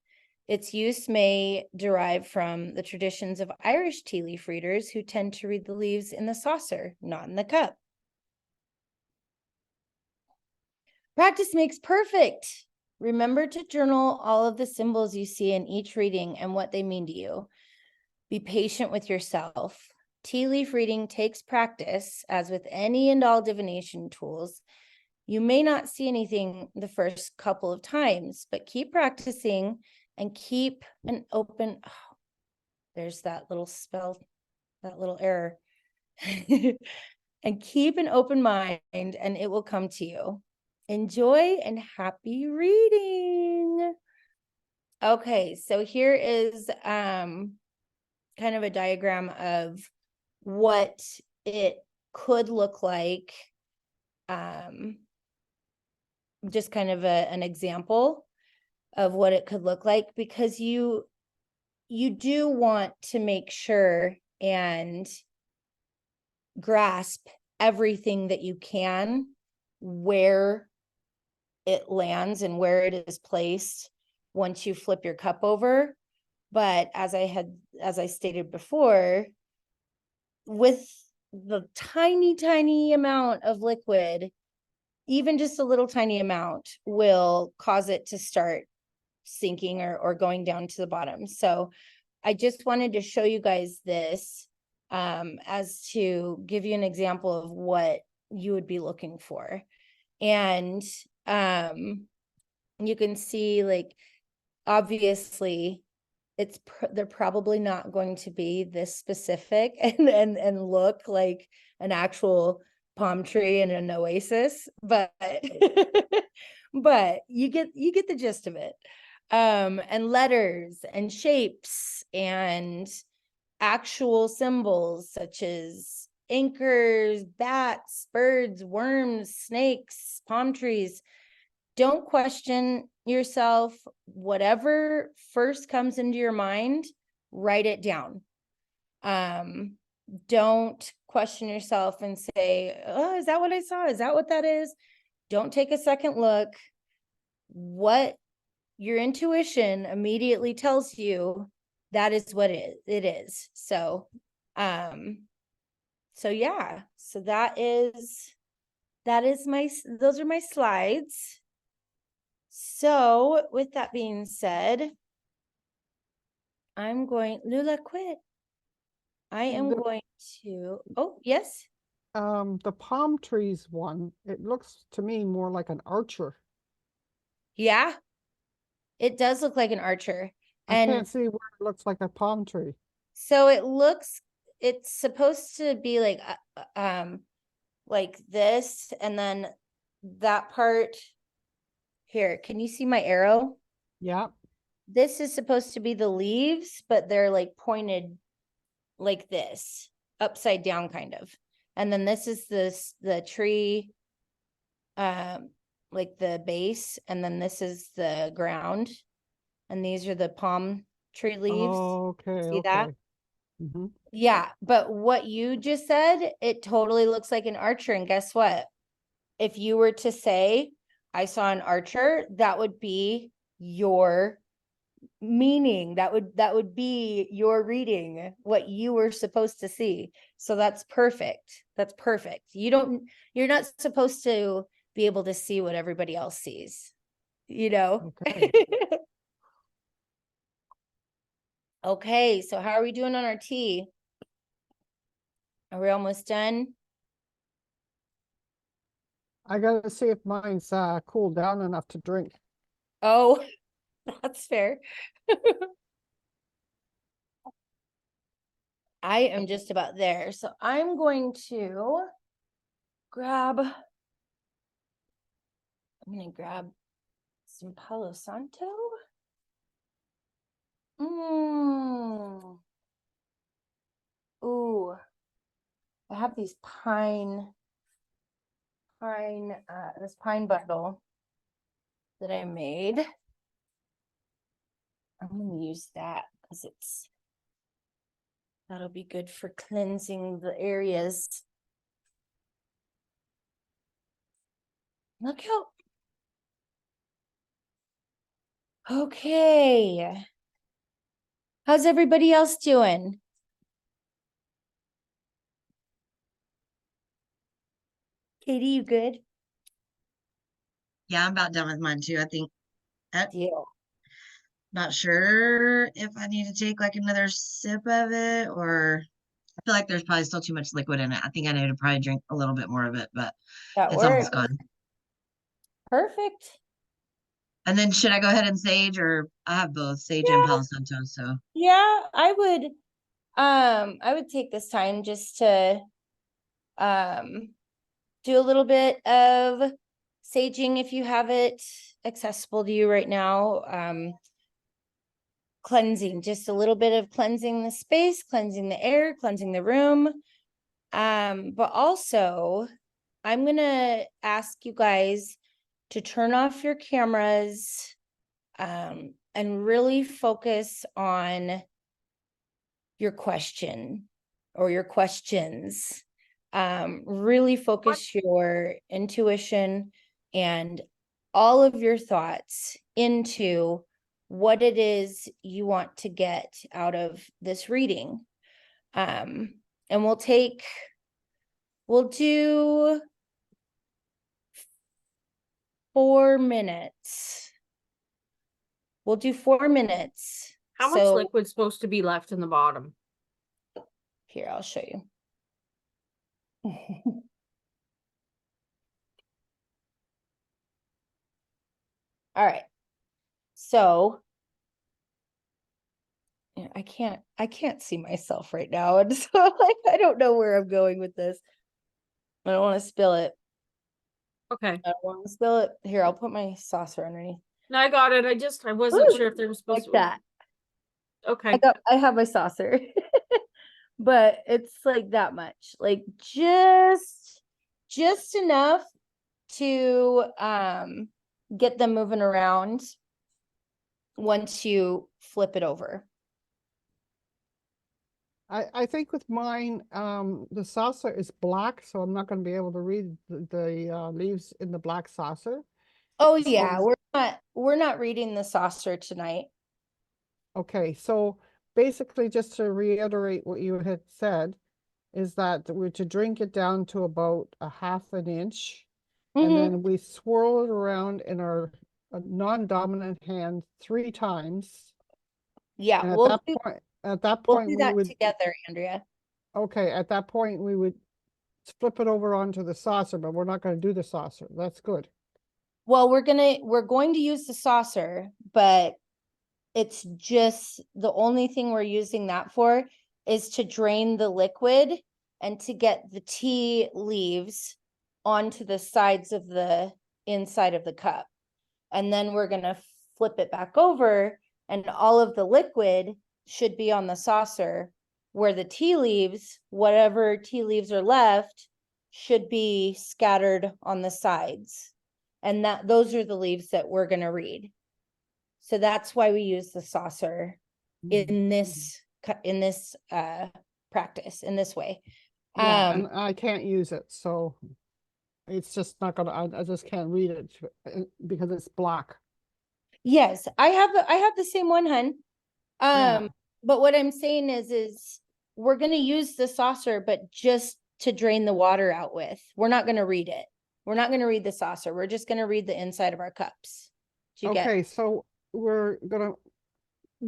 Its use may derive from the traditions of Irish tea leaf readers who tend to read the leaves in the saucer, not in the cup. Practice makes perfect. Remember to journal all of the symbols you see in each reading and what they mean to you. Be patient with yourself. Tea leaf reading takes practice, as with any and all divination tools. You may not see anything the first couple of times, but keep practicing and keep an open, oh, there's that little spell, that little error. And keep an open mind and it will come to you. Enjoy and happy reading. Okay, so here is kind of a diagram of what it could look like. Just kind of an example. of what it could look like, because you do want to make sure and grasp everything that you can, where it lands and where it is placed once you flip your cup over. But as I stated before, with the tiny amount of liquid, even just a little tiny amount will cause it to start sinking or going down to the bottom. So I just wanted to show you guys this as to give you an example of what you would be looking for. And you can see, like, obviously they're probably not going to be this specific and look like an actual palm tree and an oasis, but but you get the gist of it. And letters and shapes and actual symbols such as anchors, bats, birds, worms, snakes, palm trees. Don't question yourself. Whatever first comes into your mind, write it down. Don't question yourself and say, oh, is that what I saw? Is that what that is? Don't take a second look. What your intuition immediately tells you, that is what it is. So yeah, so those are my slides. So with that being said, Lula, quit. I am going to, oh, yes. The palm trees one, it looks to me more like an archer. Yeah, it does look like an archer. I And can't see where it looks like a palm tree. so it's supposed to be like this, and then that part here. Can you see my arrow? Yeah. This is supposed to be the leaves, but they're like pointed like this, upside down kind of. And then this is the tree, like the base, and then this is the ground. And these are the palm tree leaves. Okay, See that? Mm-hmm. Yeah, but what you just said, it totally looks like an archer. And guess what? If you were to say, I saw an archer, that would be your meaning. That would be your reading, what you were supposed to see. So that's perfect. That's perfect. You're not supposed to be able to see what everybody else sees, you know? Okay. Okay, so how are we doing on our tea? Are we almost done? I gotta see if mine's cooled down enough to drink. Oh, that's fair. I am just about there. So I'm going to grab some Palo Santo. Ooh, I have these this pine bundle that I made. I'm gonna use that because that'll be good for cleansing the areas. Look how. Okay. How's everybody else doing? Katie, you good? Yeah, I'm about done with mine too. I think Deal. not sure if I need to take like another sip of it, or I feel like there's probably still too much liquid in it. I think I need to probably drink a little bit more of it, but That it's works. almost gone. Perfect. And then should I go ahead and sage, or I have both sage and Palo Santo? So Yeah, I would take this time just to do a little bit of saging if you have it accessible to you right now. Cleansing, just a little bit of cleansing the space, cleansing the air, cleansing the room. But also I'm gonna ask you guys to turn off your cameras and really focus on your question or your questions. Really focus your intuition and all of your thoughts into what it is you want to get out of this reading. And we'll do 4 minutes. We'll do 4 minutes. How much liquid's supposed to be left in the bottom? Here, I'll show you. All right. So yeah, I can't see myself right now. And so like I don't know where I'm going with this. I don't want to spill it. Okay. I don't want to spill it. Here, I'll put my saucer underneath. No, I got it. I wasn't Ooh, sure if there was supposed like that. Okay. I have my saucer. But it's like that much. Like just enough to get them moving around once you flip it over. I think with mine, the saucer is black, so I'm not going to be able to read the leaves in the black saucer. Oh yeah, we're not reading the saucer tonight. Okay, so basically, just to reiterate what you had said, is that we're to drink it down to about a half an inch, and then we swirl it around in our non-dominant hand 3 times. Yeah, And we'll at that do point, we that would, together, Andrea. okay, at that point, we would flip it over onto the saucer, but we're not going to do the saucer. That's good. Well, we're going to use the saucer, but it's just the only thing we're using that for is to drain the liquid and to get the tea leaves onto the sides of the inside of the cup. And then we're going to flip it back over and all of the liquid should be on the saucer where the tea leaves, whatever tea leaves are left, should be scattered on the sides. And those are the leaves that we're going to read. So that's why we use the saucer in this practice in this way. Yeah, and I can't use it, so it's just not gonna. I just can't read it because it's black. Yes, I have the same one, hun. Yeah. But what I'm saying is we're gonna use the saucer, but just to drain the water out with. We're not gonna read it. We're not gonna read the saucer. We're just gonna read the inside of our cups. Okay, so we're gonna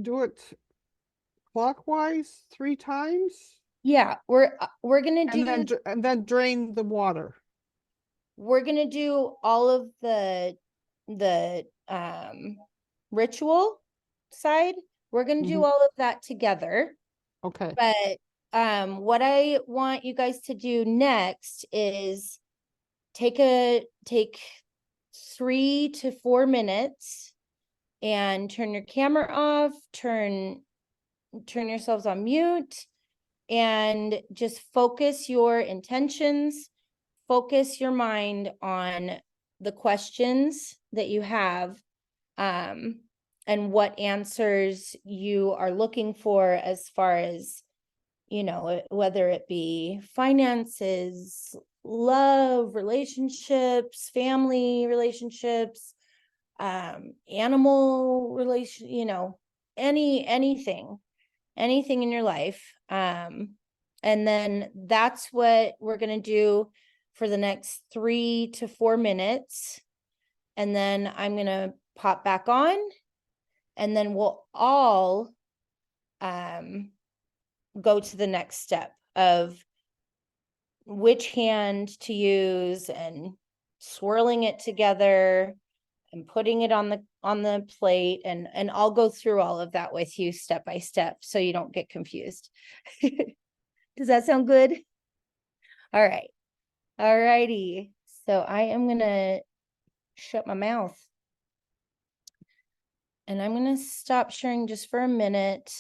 do it clockwise 3 times. Yeah, we're gonna do and then drain the water. We're gonna do all of the ritual side. We're gonna do all of that together. Okay. But what I want you guys to do next is take 3 to 4 minutes and turn your camera off, turn yourselves on mute, and just focus your intentions, focus your mind on the questions that you have, and what answers you are looking for as far as, whether it be finances, love, relationships, family relationships, animal anything in your life. And then that's what we're going to do for the next 3 to 4 minutes. And then I'm going to pop back on, and then we'll all go to the next step of which hand to use and swirling it together and putting it on the plate, and I'll go through all of that with you step by step so you don't get confused. Does that sound good? All right. All righty. So I am gonna shut my mouth. And I'm gonna stop sharing just for a minute.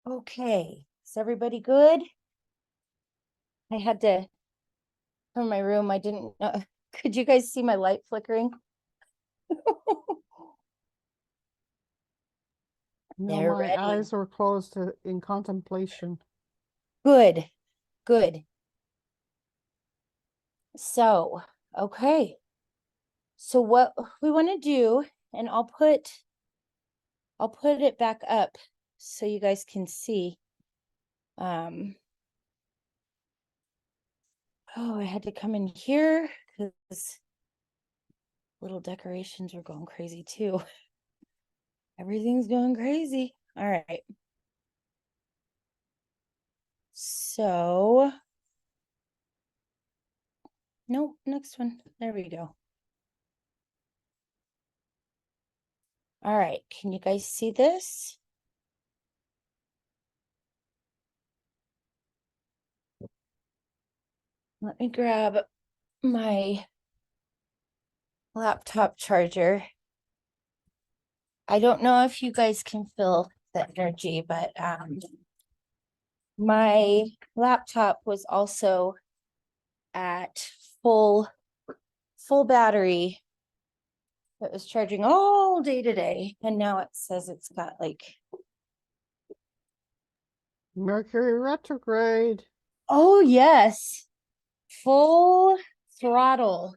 Okay, is everybody good? I had to from my room. I didn't could you guys see my light flickering? No, They're my ready. eyes were closed in contemplation. Good, good. So, okay. So what we want to do, and I'll put it back up so you guys can see. Oh, I had to come in here because little decorations were going crazy too. Everything's going crazy. All right. So, nope, next one. There we go. All right, can you guys see this? Let me grab my laptop charger. I don't know if you guys can feel the energy, but my laptop was also at full battery. It was charging all day today, and now it says it's got like, Mercury retrograde. oh yes, full throttle.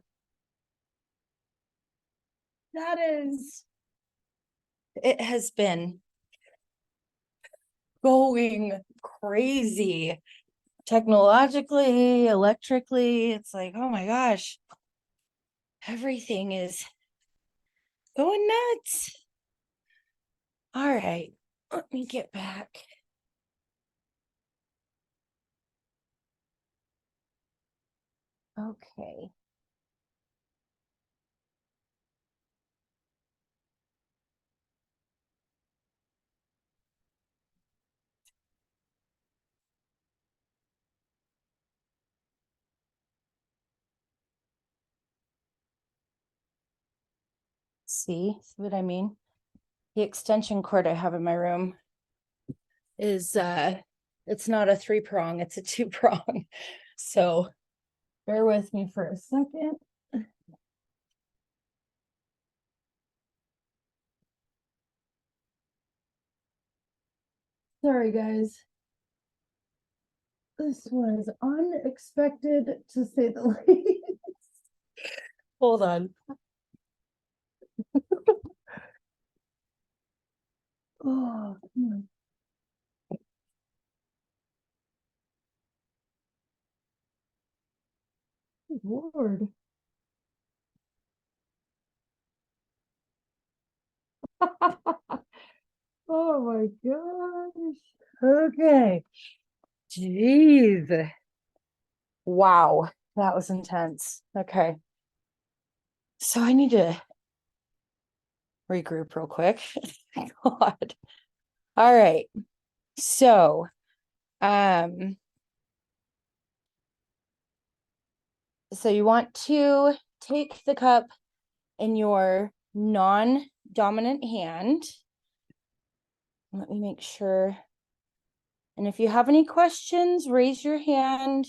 That is, it has been going crazy technologically, electrically. It's like, oh my gosh, everything is going nuts. All right, let me get back. Okay. See what I mean? The extension cord I have in my room is it's not a 3-prong, it's a 2-prong. So bear with me for a second. Sorry guys. This was unexpected to say the least. Hold on. Oh, good Lord. Oh my gosh. Okay. Jeez. Wow. That was intense. Okay. So I need to regroup real quick. God. All right. So, so you want to take the cup in your non-dominant hand. Let me make sure. And if you have any questions, raise your hand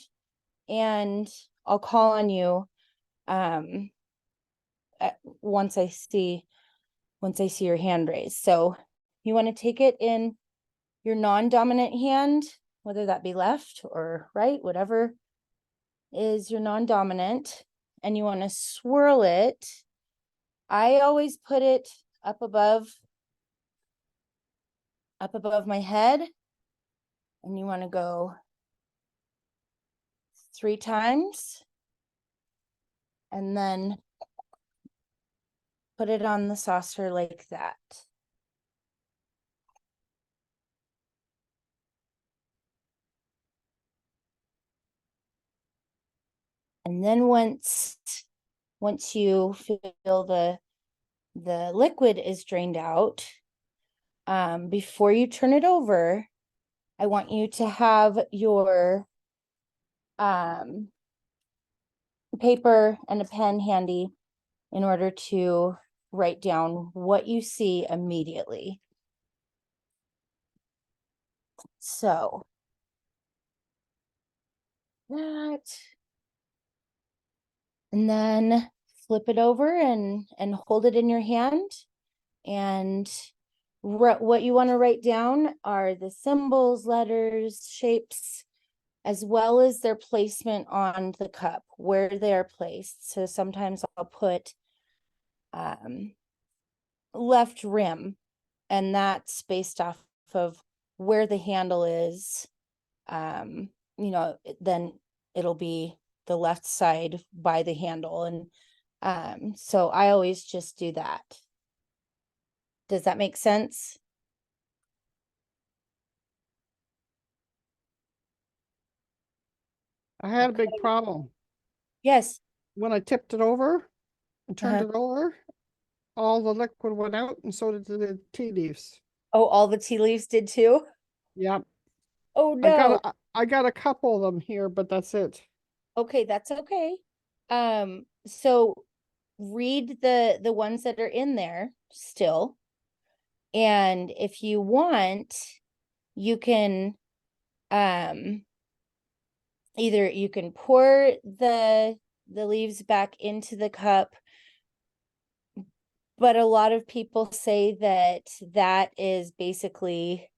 and I'll call on you once I see your hand raised. So you want to take it in your non-dominant hand, whether that be left or right, whatever is your non-dominant, and you want to swirl it. I always put it up above my head, and you want to go 3 times and then put it on the saucer like that. And then once you feel the liquid is drained out, before you turn it over, I want you to have your paper and a pen handy in order to write down what you see immediately. So that, and then flip it over and hold it in your hand. And what you want to write down are the symbols, letters, shapes, as well as their placement on the cup, where they're placed. So sometimes I'll put left rim, and that's based off of where the handle is. Then it'll be the left side by the handle. And so I always just do that. Does that make sense? I had a big Okay. problem. Yes. When I tipped it over and turned Uh-huh. it over, all the liquid went out and so did the tea leaves. Oh, all the tea leaves did too? Yep. Oh no. I got a couple of them here, but that's it. Okay, that's okay. So read the ones that are in there still. And if you want, you can either you can pour the leaves back into the cup, but a lot of people say that is basically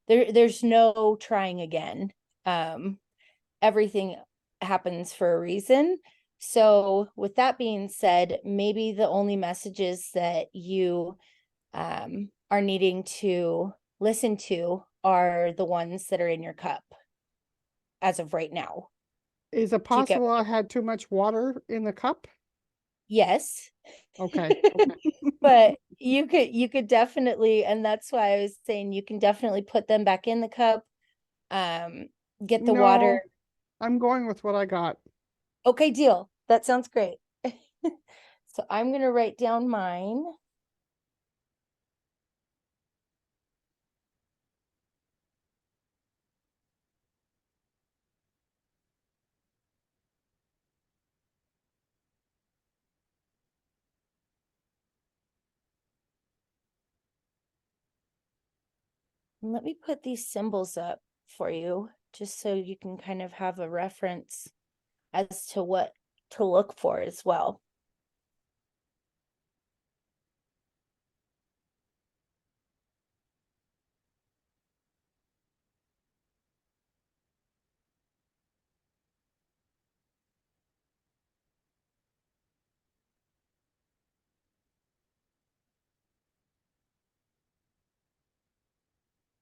there's no trying again. Everything happens for a reason. So with that being said, maybe the only messages that you are needing to listen to are the ones that are in your cup as of right now. Is it Do you get possible I had too much water in the cup? Yes. Okay. Okay. But you could definitely, and that's why I was saying you can definitely put them back in the cup. Get the water. No, I'm going with what I got. Okay, deal. That sounds great. So I'm gonna write down mine. Let me put these symbols up for you, just so you can kind of have a reference as to what to look for as well.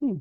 Hmm.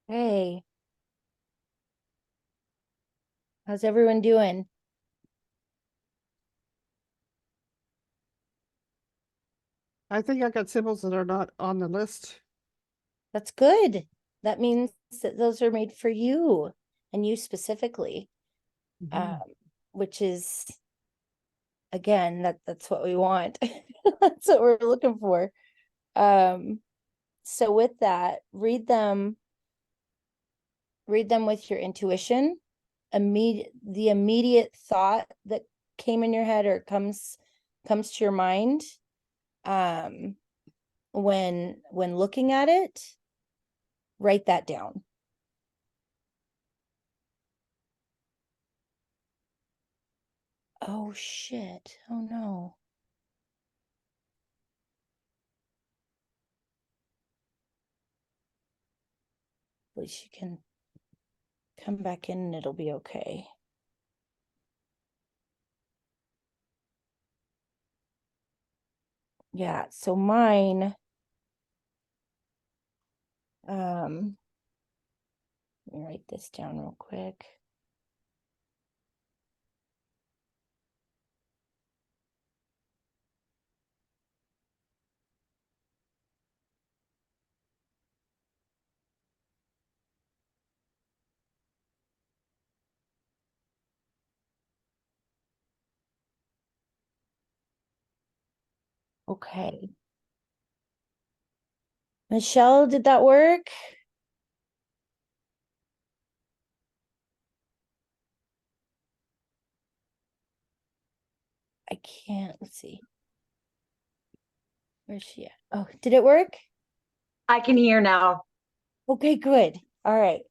Hey, how's everyone doing? I think I got symbols that are not on the list. That's good. That means that those are made for you and you specifically, Mhm. which is, again, that's what we want. That's what we're looking for. So with that, read them with your intuition. The immediate thought that came in your head or comes to your mind, um, when looking at it, write that down. Oh shit. Oh no. Hopefully she can come back in and it'll be okay. Yeah, so mine, let me write this down real quick. Okay. Michelle, did that work? I can't, let's see. Where's she at? Oh, did it work? I can hear now. Okay, good. All right.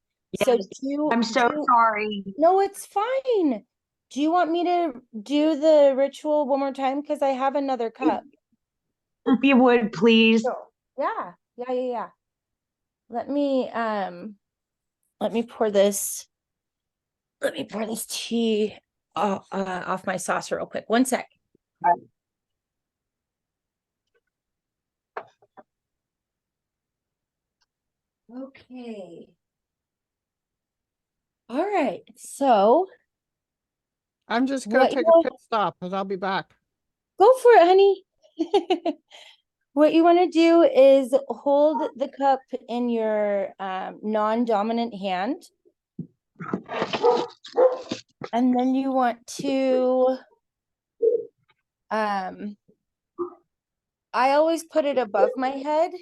So Yes, I'm so sorry. no, it's fine. Do you want me to do the ritual one more time? Because I have another cup. If you would, please. Yeah. Let me pour this. Let me pour this tea off my saucer real quick. One sec. Okay. All right. So I'm just gonna what take you a pit stop and I'll be back. go for it, honey. What you want to do is hold the cup in your non-dominant hand. And then you want to, I always put it above my head.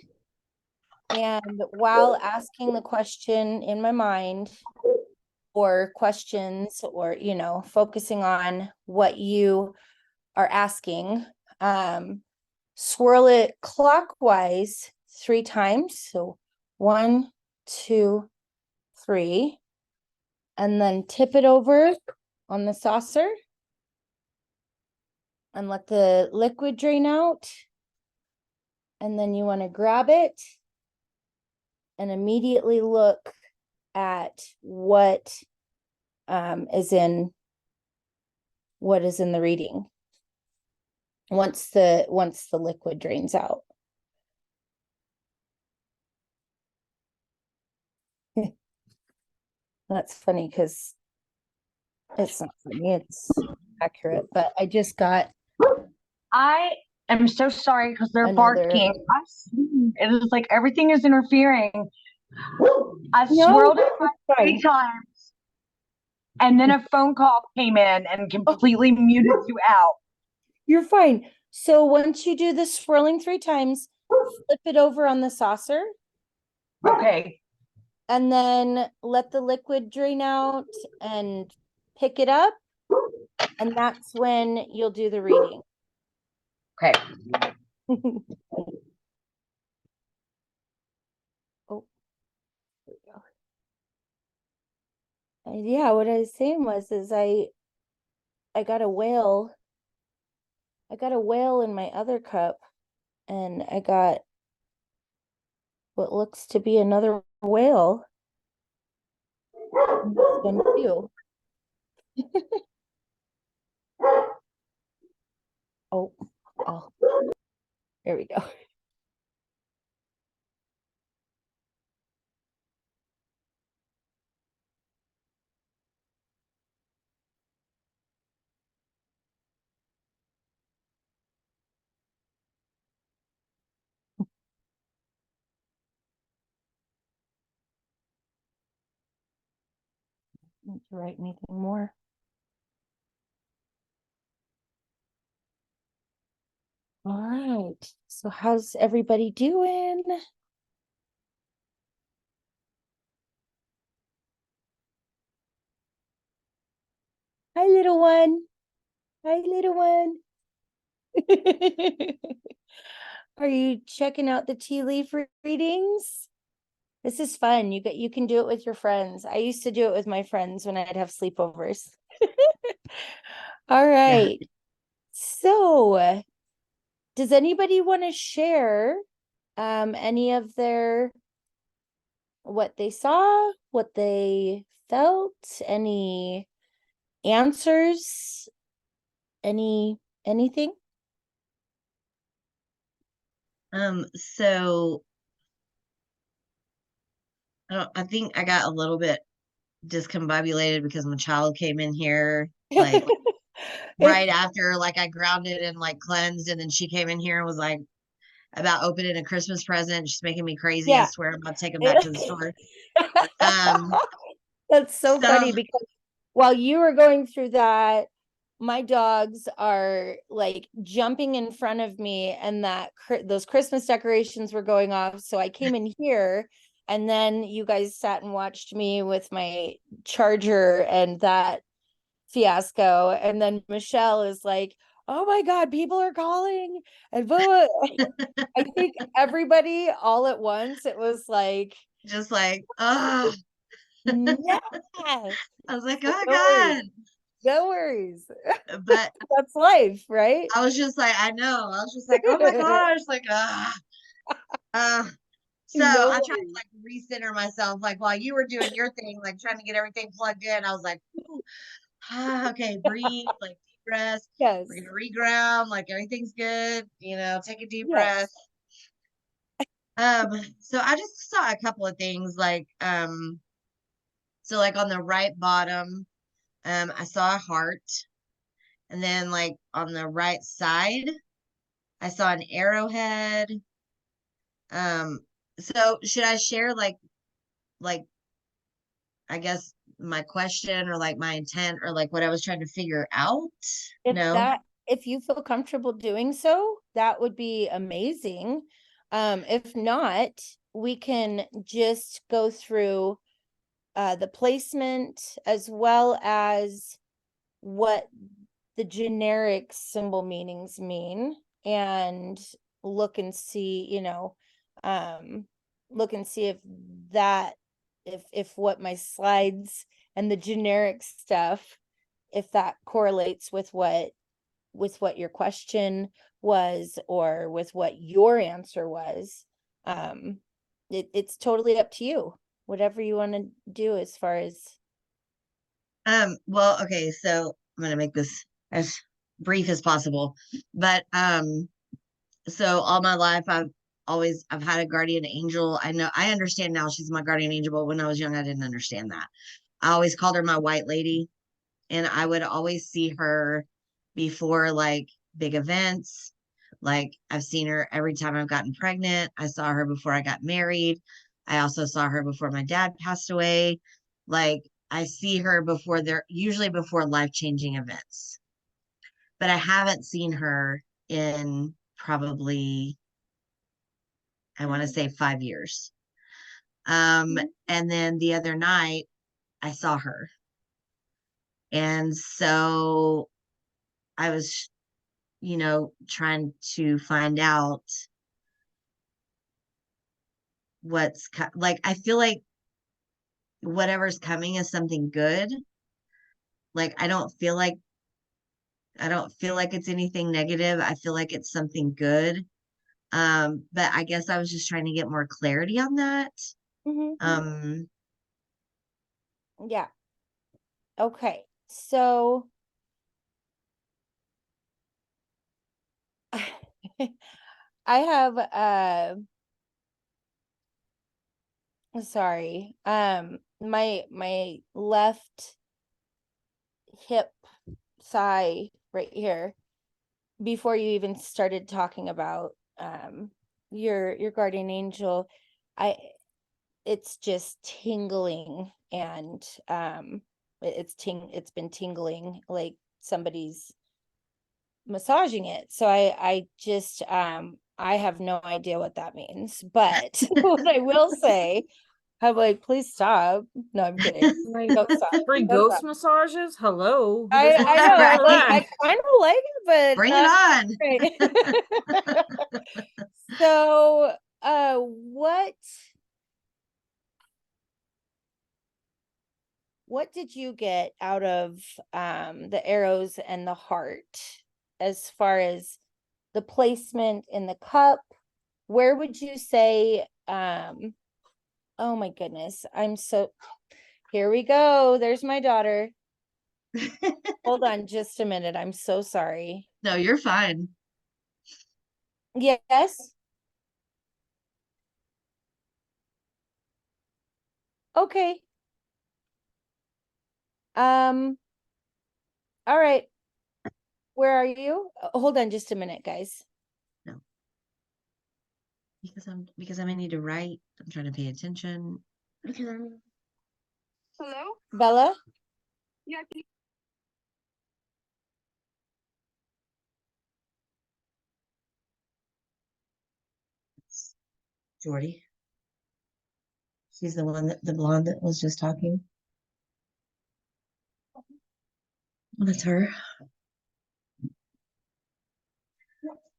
And while asking the question in my mind, or questions, or, you know, focusing on what you are asking, swirl it clockwise 3 times. So 1, 2, 3, and then tip it over on the saucer and let the liquid drain out. And then you want to grab it and immediately look at what is in the reading once the liquid drains out. That's funny because it's not funny, it's accurate, but I just got I am so sorry because they're another. barking. It is like everything is interfering. I No, swirled it it's 3 fine. times, and then a phone call came in and completely muted you out. You're fine. So once you do the swirling 3 times, flip it over on the saucer Okay. and then let the liquid drain out and pick it up. And that's when you'll do the reading. Okay. Oh, there we go. Yeah, what I was saying is I got a whale. I got a whale in my other cup, and I got what looks to be another whale in this one too. Oh, there we go. Need to write anything more. All right. So how's everybody doing? Hi, little one. Hi, little one. Are you checking out the tea leaf readings? This is fun. You can do it with your friends. I used to do it with my friends when I'd have sleepovers. All right. Yeah. So, does anybody want to share any of their what they saw, what they felt, any answers, anything? So I think I got a little bit discombobulated because my child came in here like right after like I grounded and like cleansed, and then she came in here and was like about opening a Christmas present. She's making me crazy. I Yeah. swear I'm about to take him back to the store. Um, That's so so funny because while you were going through that, my dogs are like jumping in front of me, and those Christmas decorations were going off. So I came in here, and then you guys sat and watched me with my charger and that fiasco. And then Michelle is like, "Oh my God, people are calling!" And blah, blah. I think everybody all at once. It was like, just like, oh, yeah. I was like, So oh no worries. God. No worries. But That's life, right? I was just like, I know. I was just like, oh my gosh, like, so No I tried to worries. like recenter myself, like while you were doing your thing, like trying to get everything plugged in. I was like, okay, breathe, like deep breaths. Yes. We're gonna reground, like everything's good, take a deep breath. Yes. So I just saw a couple of things like so like on the right bottom, I saw a heart, and then like on the right side, I saw an arrowhead. So should I share like I guess my question or like my intent or like what I was trying to figure out? No. If you feel comfortable doing so, that would be amazing. If not, we can just go through the placement as well as what the generic symbol meanings mean, and look and see, look and see if that if what my slides and the generic stuff, if that correlates with what your question was or with what your answer was. It's totally up to you, whatever you want to do as far as Well, okay, so I'm gonna make this as brief as possible. But so all my life I've had a guardian angel. I understand now she's my guardian angel, but when I was young I didn't understand that. I always called her my white lady, and I would always see her before like big events. Like I've seen her every time I've gotten pregnant. I saw her before I got married. I also saw her before my dad passed away. Like I see her usually before life-changing events. But I haven't seen her in probably, I want to say 5 years. And then the other night I saw her. And so I was, trying to find out like, I feel like whatever's coming is something good. Like, I don't feel like it's anything negative. I feel like it's something good. But I guess I was just trying to get more clarity on that. Mhm. Um, Yeah. Okay. So I have sorry. My left hip thigh right here, before you even started talking about your guardian angel, I it's just tingling, and it's been tingling like somebody's massaging it. So I just I have no idea what that means, but what I will say, I'm like, please stop. No, I'm kidding. Like Don't stop. free Don't ghost stop. massages? Hello. Who I doesn't want I to know, pay I for like, I that? kind of like it, Bring but it on. right. So what did you get out of the arrows and the heart as far as the placement in the cup? Where would you say Oh my goodness. Here we go. There's my daughter. Hold on just a minute. I'm so sorry. No, you're fine. Yes. Okay. All right. Where are you? Hold on just a minute, guys. No. Because I'm gonna need to write. I'm trying to pay attention. Hello? Bella? Yeah, Jordy. She's the one the blonde that was just talking. Oh, that's her.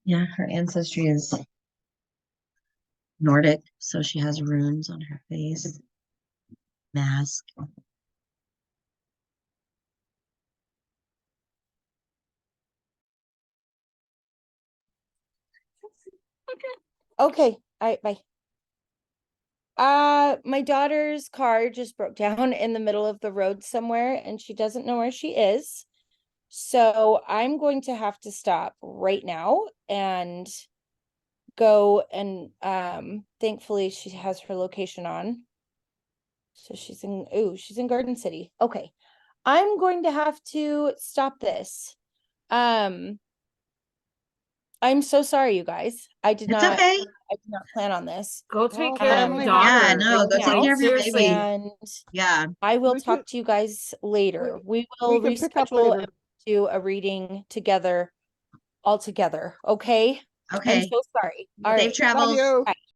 Yeah, her ancestry is Nordic, so she has runes on her face. Mask. Okay. All right, bye. My daughter's car just broke down in the middle of the road somewhere and she doesn't know where she is. So I'm going to have to stop right now and go and thankfully she has her location on. So she's in Garden City. Okay. I'm going to have to stop this. I'm so sorry, you guys. I did It's not okay. plan on this. Go take Well, care of family the Yeah, daughter. no, go Yeah. take care of your Seriously. baby. And Yeah. I will We talk could- to you guys later. We will can pick up reschedule later. and do a reading together all together. Okay. I'm Okay. so sorry. All Safe right. Love travels. you. Bye.